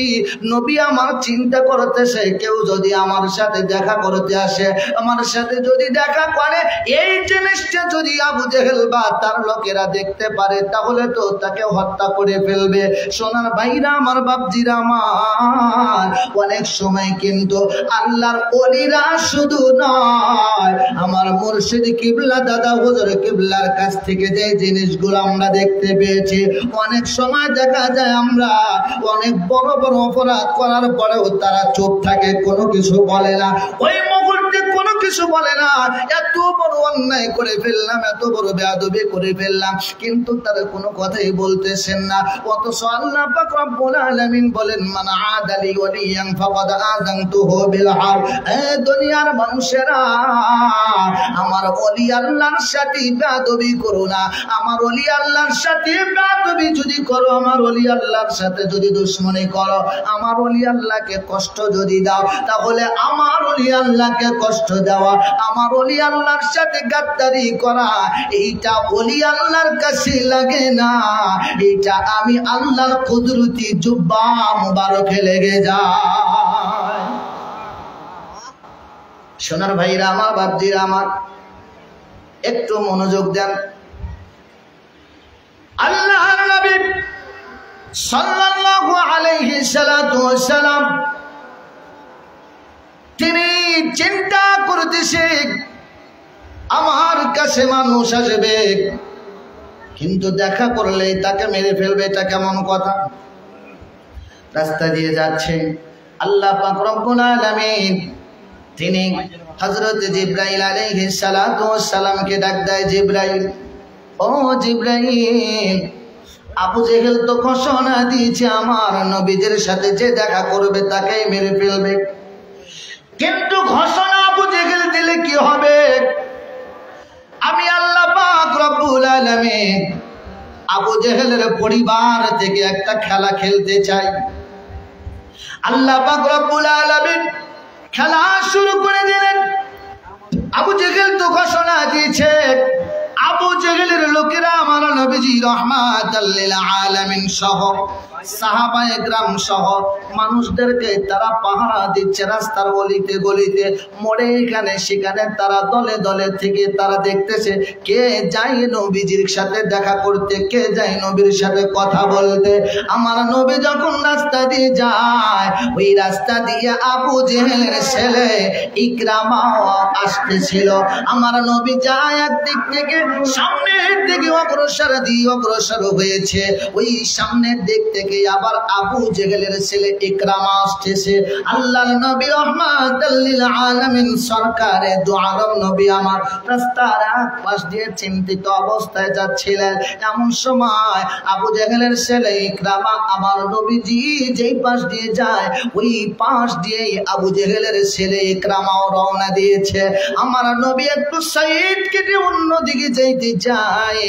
নবী আমার চিন্তা করতেছে, কেউ যদি আমার সাথে দেখা করতে আসে, আমার সাথে যদি দেখা করে, এই জিনিসটা যদি আবু জেহেল বা তার লোকেরা দেখতে পারে, তাহলে তো তাকে হত্যা করে ফেলবে। সোনার ভাইরা আমার, বাপজিরা আমার, অনেক সময় কিন্তু আল্লাহর ওলিরা শুধু নয়, আমার মুর্শিদ কিবলা দাদা হুজুর কিবলার কাছ থেকে যে জিনিসগুলো আমরা দেখতে পেয়েছি, অনেক সময় দেখা যায় আমরা অনেক বড় বড় অপরাধ করার পরেও তারা চুপ থাকে, কোনো কিছু বলে না। ওই মুহূর্তে কোনো কিছু বলে না, এত বড় অন্যায় করে ফেললাম, এত বড় বেয়াদবি করে ফেললাম, কিন্তু তারা কোনো কথাই বলতেছেন না। অথচ আল্লাহ পাক রব্বুল আলামিন বলেন, মান আদালি ওয়ালিয়ান ফাকাদ আযানতুহু বিল হারব। দুনিয়ার মানুষেরা, আমার ওলি আল্লাহর সাথে বেয়াদবি করো না। আমার ওলি আল্লাহর সাথে বেয়াদবি যদি করো, আমার ওলি আল্লাহর সাথে যদি দুশমনি করো, আমার ওলি আল্লাহকে কষ্ট যদি দাও, তাহলে আমার ওলি আল্লাহকে কষ্ট দেওয়া, আমার ওলি আল্লাহর সাথে গাদ্দারি করা, এইটা ওলি আল্লাহর কাছে লাগে না, এটা আমি আল্লাহর কুদরতি জুব্বা মুবারকে লেগে যায়। সোনার ভাইরা আমার, বাপজিরা আমার, একটু মনোযোগ দেন। আল্লাহর নবী সাল্লাল্লাহু আলাইহি সাল্লাতু ওয়াসসালাম তিনি চিন্তা করতেছে, আমার কাছে মানুষ আসবে, কিন্তু দেখা করলে তাকে মেরে ফেলবে, এটা কেমন কথা? রাস্তা দিয়ে যাচ্ছে, আল্লাহ পাক রব্বুল আলামিন তিনি হযরত জিবরাইল আলাইহিস সালাতু ওয়াস সালামকে ডাক দেয়, জিবরাইল, ও জিবরাইল, আবু জেহেল তো ঘোষণা দিয়েছে আমার নবীদের সাথে যে দেখা করবে তাকেই মেরে ফেলবে, কিন্তু ঘোষণা আবু জেহেল দিলে কি হবে? আমি আল্লাহ পাক রব্বুল আলামিন আবু জেহেলের পরিবার থেকে একটা খেলা খেলতে চাই। আল্লাহ পাক রব্বুল আলামিন খেলা শুরু করে দিলেন। আবু জেহেল তো ঘোষণা দিয়েছে, আবু জেহেলের লোকেরা আমার নবীজি রাহমাতাল লিল আলামিন সহ সাহাবায়ে কেরাম সহ মানুষদেরকে তারা পাহারা দিচ্ছে, রাস্তার গলিতে গলিতে, মোড়ে এখানে সেখানে তারা দলে দলে থেকে তারা দেখতেছে কে যায় নবীজির সাথে দেখা করতে, কে যায় নবীর সাথে কথা বলতে। আমার নবী যখন রাস্তা দিয়ে যায়, ওই রাস্তা দিয়ে আবু জেহেলের ছেলে ইকরামাও আসতেছিল। আমার নবী যায় একদিক থেকে সামনের দিকে অগ্রসর হয়েছে, ওই সামনের দিক থেকে আবার আবু জেহেলের ছেলে ইকরামা আসতেছে। আল্লাহর নবী রাহমাতাল লিল আলামিন সরকারে দু আলম নবী আমার রাস্তার এক পাশ দিয়ে চিন্তিত অবস্থায় যাচ্ছিলেন। এমন সময় আবু জেহেলের ছেলে ইকরামা আমার নবীজি যেই পাশ দিয়ে যায়, ওই পাশ দিয়ে আবু জেহেলের ছেলে ইকরামাও রওনা দিয়েছে। আমার নবী একটু সাইড কেটে অন্যদিকে যাইতে চায়,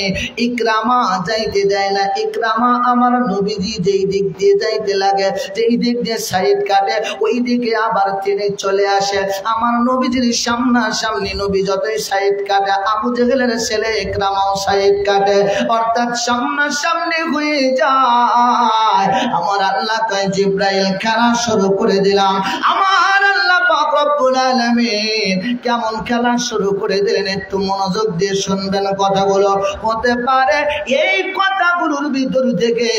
ইকরামা যাইতে দেয় না। ইকরামা আমার নবীজি যেই দিক দিয়ে যাইতে লাগে, যেই দিক দিয়ে সাইড কাটে, ওই দিকে আবার তিনি চলে আসে। আমার নবীজির সামনাসামনি নবী যতই সাইড কাটে, আবু জেহেলের ছেলে ইকরামাও সাইড কাটে, অর্থাৎ সামনাসামনি হয়ে যায়। আমার আল্লাহ কয়, জিবরাইল খেলা শুরু করে দিলাম। আমার আল্লাহ পাক রব্বুল আলামিন কেমন খেলা শুরু করে দিলেন, একটু মনোযোগ দিয়ে শুনবেন কথাগুলো। হতে পারে এই কথাগুলোর ভিতর থেকে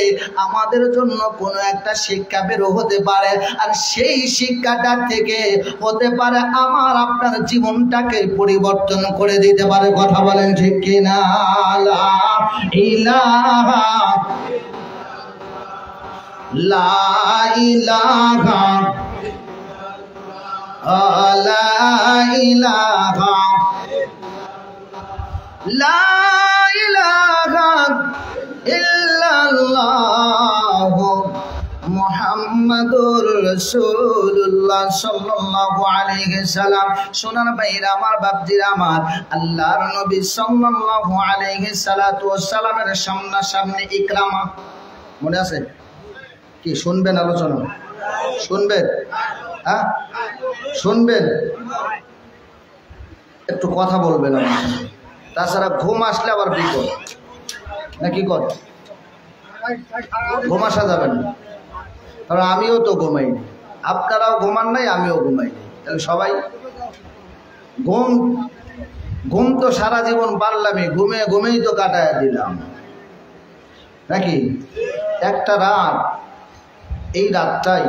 আমাদের জন্য কোনো একটা শিক্ষা বেরো হতে পারে, আর সেই শিক্ষাটা থেকে হতে পারে আমার আপনার জীবনটাকে পরিবর্তন করে দিতে পারে। কথা বলেন ঠিক কিনা? লা ইলাহা লা ইলাহা লা ইলাহা লা ইলাহা ইল্লাল্লাহ মুহাম্মাদুর রাসূলুল্লাহ সাল্লাল্লাহু আলাইহি সাল্লাম। সোনার ভাইরা আমার, বাপজিরা আমার, আল্লাহর নবী সাল্লাল্লাহু আলাইহি সাল্লাতু ওয়াস সালামের সামনাসামনি ইকরামা, মনে আছে কি? শুনবেন আলোচনা? শুনবেন? হ্যাঁ শুনবেন, একটু কথা বলবেন আমার সাথে। তাছাড়া ঘুম আসলে আবার বিপদ, নাকি কর ঘুম আসা যাবে না। কারণ আমিও তো ঘুমাই, আপনারাও ঘুমান নাই, আমিও ঘুমাই নাই, তাহলে সবাই ঘুম ঘুম তো সারা জীবন পারলামই, ঘুমেই তো কাটায় দিলাম নাকি। একটা রাত, এই রাতটাই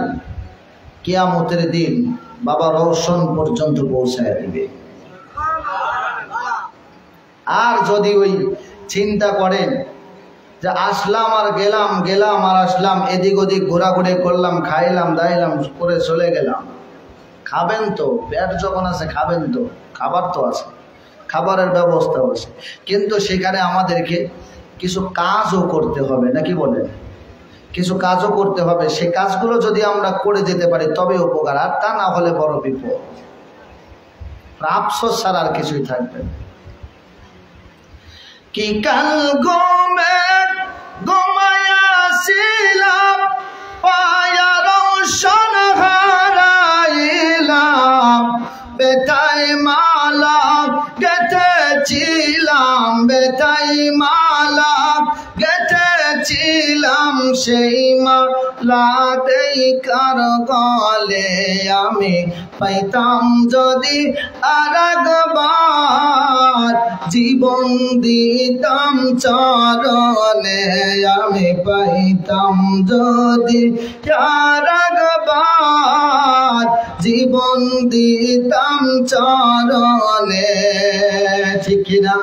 কিয়ামতের দিন বাবা রওশন পর্যন্ত পৌঁছায় দিবে। আর যদি ওই চিন্তা করেন যে আসলাম আর গেলাম, গেলাম আর আসলাম, এদিক ওদিক ঘোরাঘুরি করলাম, খাইলাম দাইলাম করে চলে গেলাম, খাবেন তো, পেট যখন আছে খাবেন তো, খাবার তো আছে, খাবারের ব্যবস্থাও আছে, কিন্তু সেখানে আমাদেরকে কিছু কাজও করতে হবে, নাকি বলেন? কিছু কাজও করতে হবে। সে কাজগুলো যদি আমরা করে যেতে পারি তবে উপকার, আর তা না হলে বড় বিপদ, আফসোস ছাড়া আর কিছুই থাকবে না। কি কাল ঘুমাইয়াছিলাম, পায়া রওশন হারাইলাম, বেতাই মালা গেঁথেছিলাম, বেতাই মালা গেঁথেছিলাম, সেই মালাতেই কার গলে আমি পাইতাম যদি আরেকবার, জীবন দিতাম চরণে আমি পাইতাম যদি আরেকবার, জীবন দিতাম চরণে। ঠিক কিনা?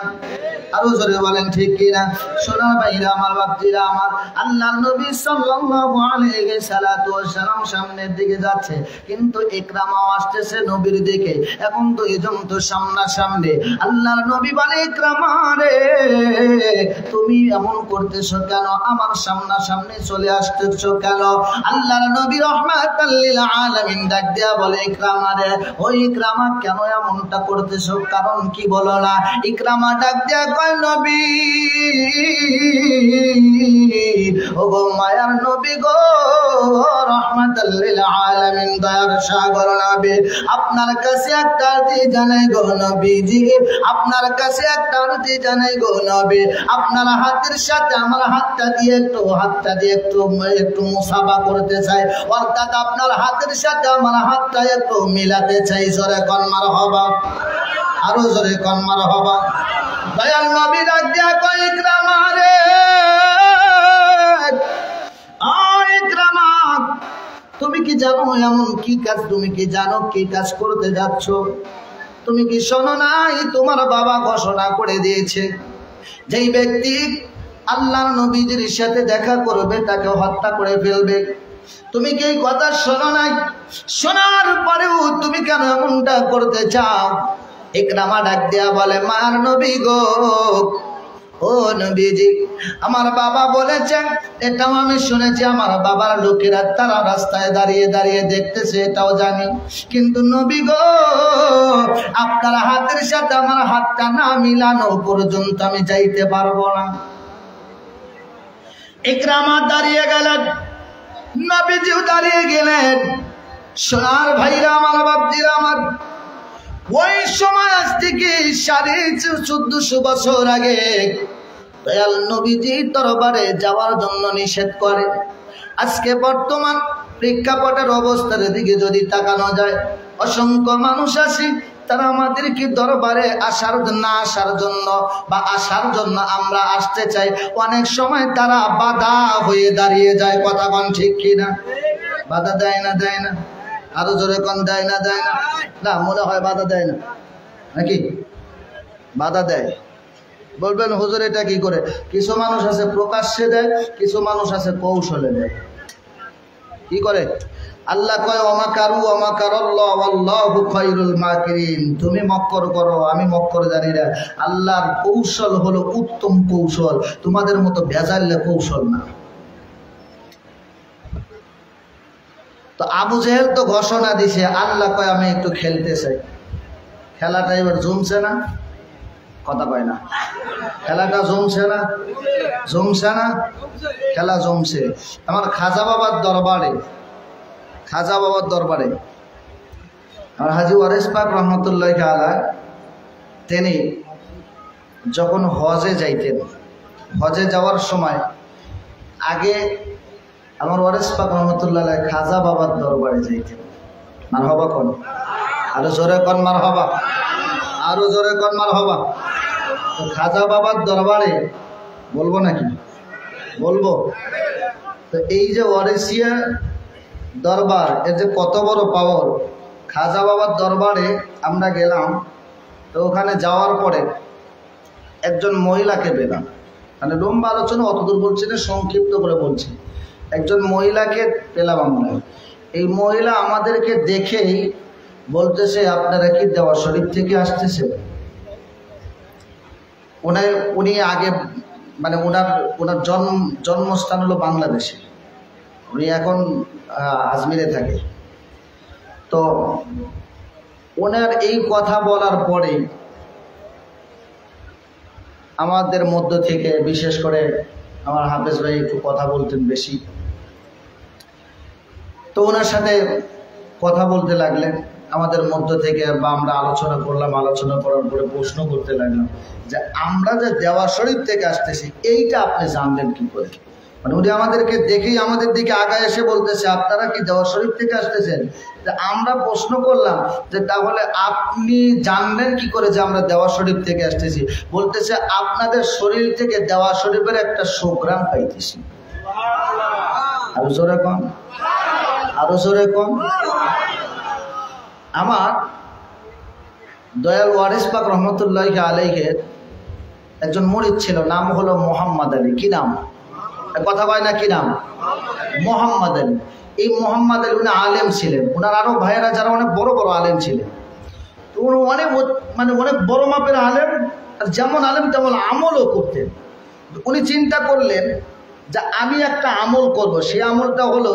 আরো জোরে বলেন ঠিক কিনা? সোনার ভাইরা আমার, বাপজিরা আমার, আল্লাহর নবী সাল্লাল্লাহু আলাইহি সাল্লাতু ওয়াস সালাম সামনের দিকে যাচ্ছে, কিন্তু ইকরামাও আসতেছে নবীর দিকে। এখন তো এজন তো সামনাসামনি। আল্লাহর নবী বলে, ইকরামা রে তুমি এমন করতেছো কেন? আমার সামনাসামনি চলে আসতেছো কেন? আল্লাহর নবী রাহমাতাল লিল আলামিন ডাক দিয়া বলে, ইকরামা রে, ওই ইকরামা কেন এমনটা করতেছো? কারণ কি বলো না? ইকরামা ডাক দিয়া কয়, নবী ও গো মায়ার নবী গো, রাহমাতাল লিল আলামিন দয়ার সাগর নবী, আপনার কাছে একটা আরজি জানাই গো নবীজি, আপনার কাছে একটা আরজি জানাই গো নবী, আপনার হাতের সাথে আমার হাতটা দিয়ে একটু মুসাফা করতে চাই, অর্থাৎ আপনার হাতের সাথে আমার হাতটা একটু মিলাতে চাই। জোরে কোন মারহাবা, আরো জোরে কোন মারহাবা। দয়াল নবী ডাক দিয়া কয়, ইকরামা রে, ইকরামা তুমি কি জানো এমন কি কাজ, তুমি কি জানো কি কাজ করতে যাচ্ছ? তুমি কি শোনো নাই তোমার বাবা ঘোষণা করে দিয়েছে যেই ব্যক্তি আল্লাহর নবীজির সাথে দেখা করবে তাকে হত্যা করে ফেলবে? তুমি কি এই কথা শোনো নাই? শোনার পরেও তুমি কেন এমনটা করতে চাও? ইকরামা ডাক দিয়া বলে, মার নবী গো, ও নবীজি, আমার বাবা বলেছেন, এটাও আমি শুনেছি, আমার বাবার লোকেরা তারা রাস্তায় দাঁড়িয়ে দাঁড়িয়ে দেখতেছে, এটাও জানি, কিন্তু নবী গো, আপনার হাতের সাথে আমার হাতটা না মিলানো পর্যন্ত আমি যাইতে পারবো না। ইকরামা দাঁড়িয়ে গেলেন, নবীজিও দাঁড়িয়ে গেলেন। সোনার ভাইরা আমার, বাপজিরা আমার, ওই সময় আজ থেকে 1450 বছর আগে দয়াল নবীজি দরবারে যাওয়ার জন্য নিষেধ করে। আজকে বর্তমান প্রেক্ষাপটের অবস্থার দিকে যদি তাকানো যায়, অসংখ্য মানুষ আছে তারা আমাদেরকে দরবারে আসার জন্য আমরা আসতে চাই, অনেক সময় তারা বাধা হয়ে দাঁড়িয়ে যায়। কথা কোন ঠিক কিনা? বাধা দেয় না? দেয় না? আরো জোরে কোন দেয় না? দেয় না? না, মনে হয় বাধা দেয় না, নাকি বাধা দেয়? বলবেন হুজুর এটা কি করে? কিছু মানুষ আছে প্রকাশ্যে দেয়, কিছু মানুষ আছে কৌশলে দেয়। কি করে? আল্লাহ কয়, ওমাকারু ওমাকারাল্লাহু ওয়াল্লাহু খায়রুল মাকিরিন, তুমি মক্কর করো, আমি মক্কর জানি না। আল্লাহর কৌশল হলো উত্তম কৌশল, তোমাদের মতো ভেজাল্লে কৌশল না। তো আবু জেহেল তো ঘোষণা দিছে, আল্লাহ কয় আমি একটু খেলতে চাই। খেলাটা এবার জমছে না? কথা কয় না? খেলাটা জমছে না? জমছে না? খেলা জমছে। আমার খাজা বাবার দরবারে আমার হাজী ওয়ারিস পাক রহমতুল্লাহ আলাইহি তিনি যখন হজে যাইতেন, হজে যাওয়ার সময় আগে আমার ওয়ারিস পাক রহমতুল্লাহ আলাইহি খাজা বাবার দরবারে যাইতেন। মারহাবা কোন, আরো জোরে কোন মারহাবা, আরো জোরে কোন মারহাবা। তো খাজা বাবার দরবারে বলবো নাকি? বলবো। তো এই যে ওয়ারিসিয়া দরবার, এর যে কত বড় পাওয়ার। খাজা বাবার দরবারে আমরা গেলাম, তো ওখানে যাওয়ার পরে একজন মহিলাকে পেলাম। মানে লম্বা আলোচনা অতদূর বলছি না, সংক্ষিপ্ত করে বলছি। একজন মহিলাকে পেলাম আমরা। এই মহিলা আমাদেরকে দেখেই বলতেছে, আপনারা কি দেওয়া শরীফ থেকে আসতেছে? উনি আগে মানে ওনার জন্মস্থান হলো বাংলাদেশে, উনি এখন আজমিরে থাকে। তো ওনার এই কথা বলার পরে আমাদের মধ্য থেকে বিশেষ করে আমার হাফেজ ভাই একটু কথা বলতেন বেশি, তো ওনার সাথে কথা বলতে লাগলেন আমাদের মধ্য থেকে, বা আমরা আলোচনা করলাম। আলোচনা করার পরে প্রশ্ন করতে লাগলাম যে আমরা যে দেওয়া শরীফ থেকে আসতেছি এইটা আপনি জানলেন কি করে? মানে উনি আমাদেরকে দেখেই আমাদের দিকে আগায় এসে বলতেছে, আপনারা কি দেওয়া শরীফ থেকে আসতেছেন? আমরা প্রশ্ন করলাম যে তাহলে আপনি জানলেন কি করে যে আমরা দেওয়া শরীফ থেকে আসতেছি? বলতেছে, আপনাদের শরীর থেকে দেওয়া শরীফের একটা সুঘ্রাণ পাইতেছি। আরো জোরে কম, আরো জোরে কম। আমার দয়াল ওয়ারিস পাক রহমতুল্লাহি আলাইহি একজন মুরিদ ছিল, নাম হলো মোহাম্মদ আলী। কি নাম? কথা কয় না, কি নাম? মোহাম্মদ আলী। এই মোহাম্মদ আলী উনি আলেম ছিলেন, ওনার আরো ভাইয়েরা যারা অনেক বড় বড় আলেম ছিলেন। তো উনি অনেক বড় মাপের আলেম, আর যেমন আলেম তেমন আমলও করতেন। উনি চিন্তা করলেন যে আমি একটা আমল করব। সেই আমলটা হলো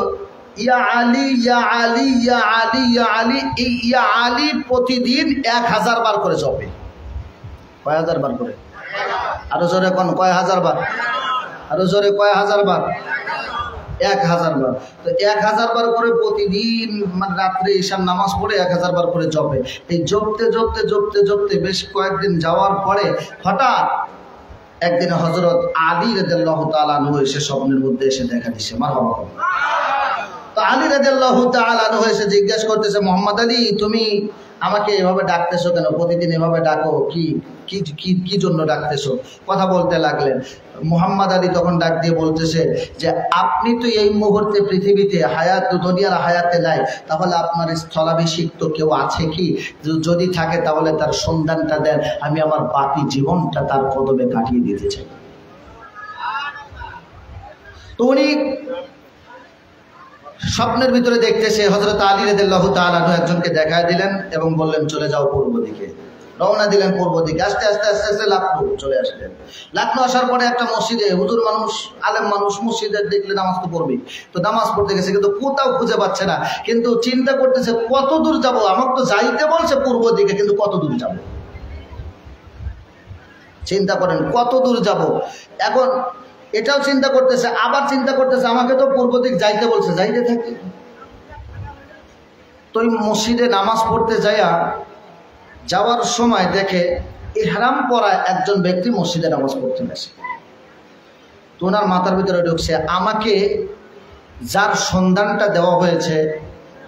ইয়া আলী ইয়া আলী ইয়া আলী ইয়া আলী। এই ইয়া আলী প্রতিদিন 1000 বার করে জপে। কয় হাজার বার করে? আরো জোরে কোন, কয় হাজার বার? আরো জোরে, কয় হাজার বার? 1000 বার। তো 1000 বার করে প্রতিদিন, মানে রাত্রে ঈশার নামাজ পড়ে 1000 বার করে জপে। এই জপতে জপতে জপতে জপতে বেশ কয়েকদিন যাওয়ার পরে হঠাৎ একদিন হযরত আলী রাদিয়াল্লাহু তাআলা আনহু এসে স্বপ্নের মধ্যে এসে দেখা দিচ্ছে। মারহাবা। তো আলী রাদিয়াল্লাহু তাআলা আনহু এসে জিজ্ঞেস করতেছে, মোহাম্মদ আলী তুমি আমাকে এভাবে ডাকতেছো কেন? প্রতিদিন এভাবে ডাকো, কি জন্য ডাকতেছো? কথা বলতে লাগলেন। মোহাম্মদ আলী তখন ডাক দিয়ে বলতেছে যে আপনি তো এই মুহূর্তে পৃথিবীতে দুনিয়ার হায়াতে নাই, তাহলে আপনার স্থলাভিষিক্ত কেউ আছে কি? যদি থাকে তাহলে তার সন্ধানটা দেন, আমি আমার বাকি জীবনটা তার কদমে কাটিয়ে দিতে চাই। তো উনি স্বপ্নের ভিতরে দেখতেছে হযরত আলী রাদিয়াল্লাহু তাআলা আনহু একজনকে দেখায় দিলেন এবং বললেন চলে যাও পূর্ব দিকে। রওনা দিলেন পূর্ব দিকে। আস্তে আস্তে আস্তে আস্তে লাখনৌ চলে আসলেন। লাখনৌ আসার পরে একটা মসজিদে, হুজুর মানুষ, আলেম মানুষ, মসজিদে দেখলে নামাজ তো পড়বে, তো নামাজ পড়তে গেছে কিন্তু কোথাও খুঁজে পাচ্ছে না। কিন্তু চিন্তা করতেছে কত দূর যাবো, আমার তো যাইতে বলছে পূর্ব দিকে, কিন্তু কত দূর যাব? চিন্তা করেন কত দূর যাব। এখন এটাও চিন্তা করতেছে, আবার চিন্তা করতেছে আমাকে তো পূর্ব দিক যাইতে বলছে, যাইতে থাকি। তো এই মসজিদে নামাজ পড়তে যাওয়ার সময় দেখে ইহরাম পরা একজন ব্যক্তি মসজিদে নামাজ পড়তে আসে। তো ওনার মাথার ভিতরে ঢুকছে, আমাকে যার সন্ধানটা দেওয়া হয়েছে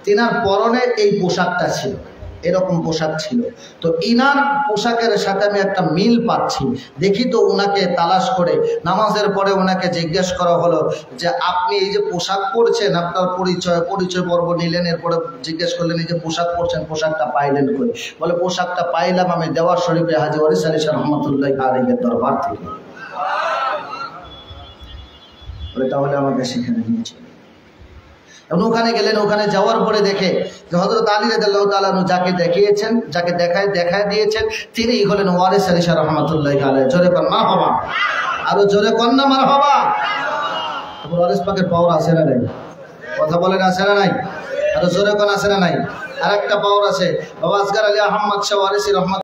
তিনার পরনে এই পোশাকটা ছিল, এরকম পোশাক ছিল। তো ইনার পোশাকের সাথে আমি একটা মিল পাচ্ছি। দেখি তো ওনাকে তালাশ করে নামাজের পরে ওনাকে জিজ্ঞেস করা হলো যে আপনি এই যে পোশাক পরছেন, আপনার পরিচয় পর্ব নিলেন, এরপরে জিজ্ঞেস করলেন এই যে পোশাক পরছেন, পোশাকটা পাইলেন কই? বলে পোশাকটা পাইলাম আমি দেওয়ার শরীফে হাজী ওয়ারিস আলী শাহ রহমাতুল্লাহি আলাইহির দরবার থেকে। বলে তাহলে আমাকে সেখানে নিয়েছে। ওখানে গেলেন, ওখানে যাওয়ার পরে দেখে যে হযরত আলী রাদিয়াল্লাহু তাআলা আনহু যাকে দেখিয়েছেন, যাকে দেখায় দিয়েছেন, তিনিই হলেন ওয়ারিস আলী শাহ রহমাতুল্লাহি আলাইহি। জোরে কোন মারহাবা, আরো জোরে কোন না মারহাবা। তারপর ওয়ারিস পাকের পাওয়ার আছে না নাই? কথা বলেন আছে না নাই? আরো জোরে কোন আছে না নাই? আরেকটা পাওয়ার আছে, বাবা আসগার আলী আহমদ শাহ ওয়ারিসি রহমাত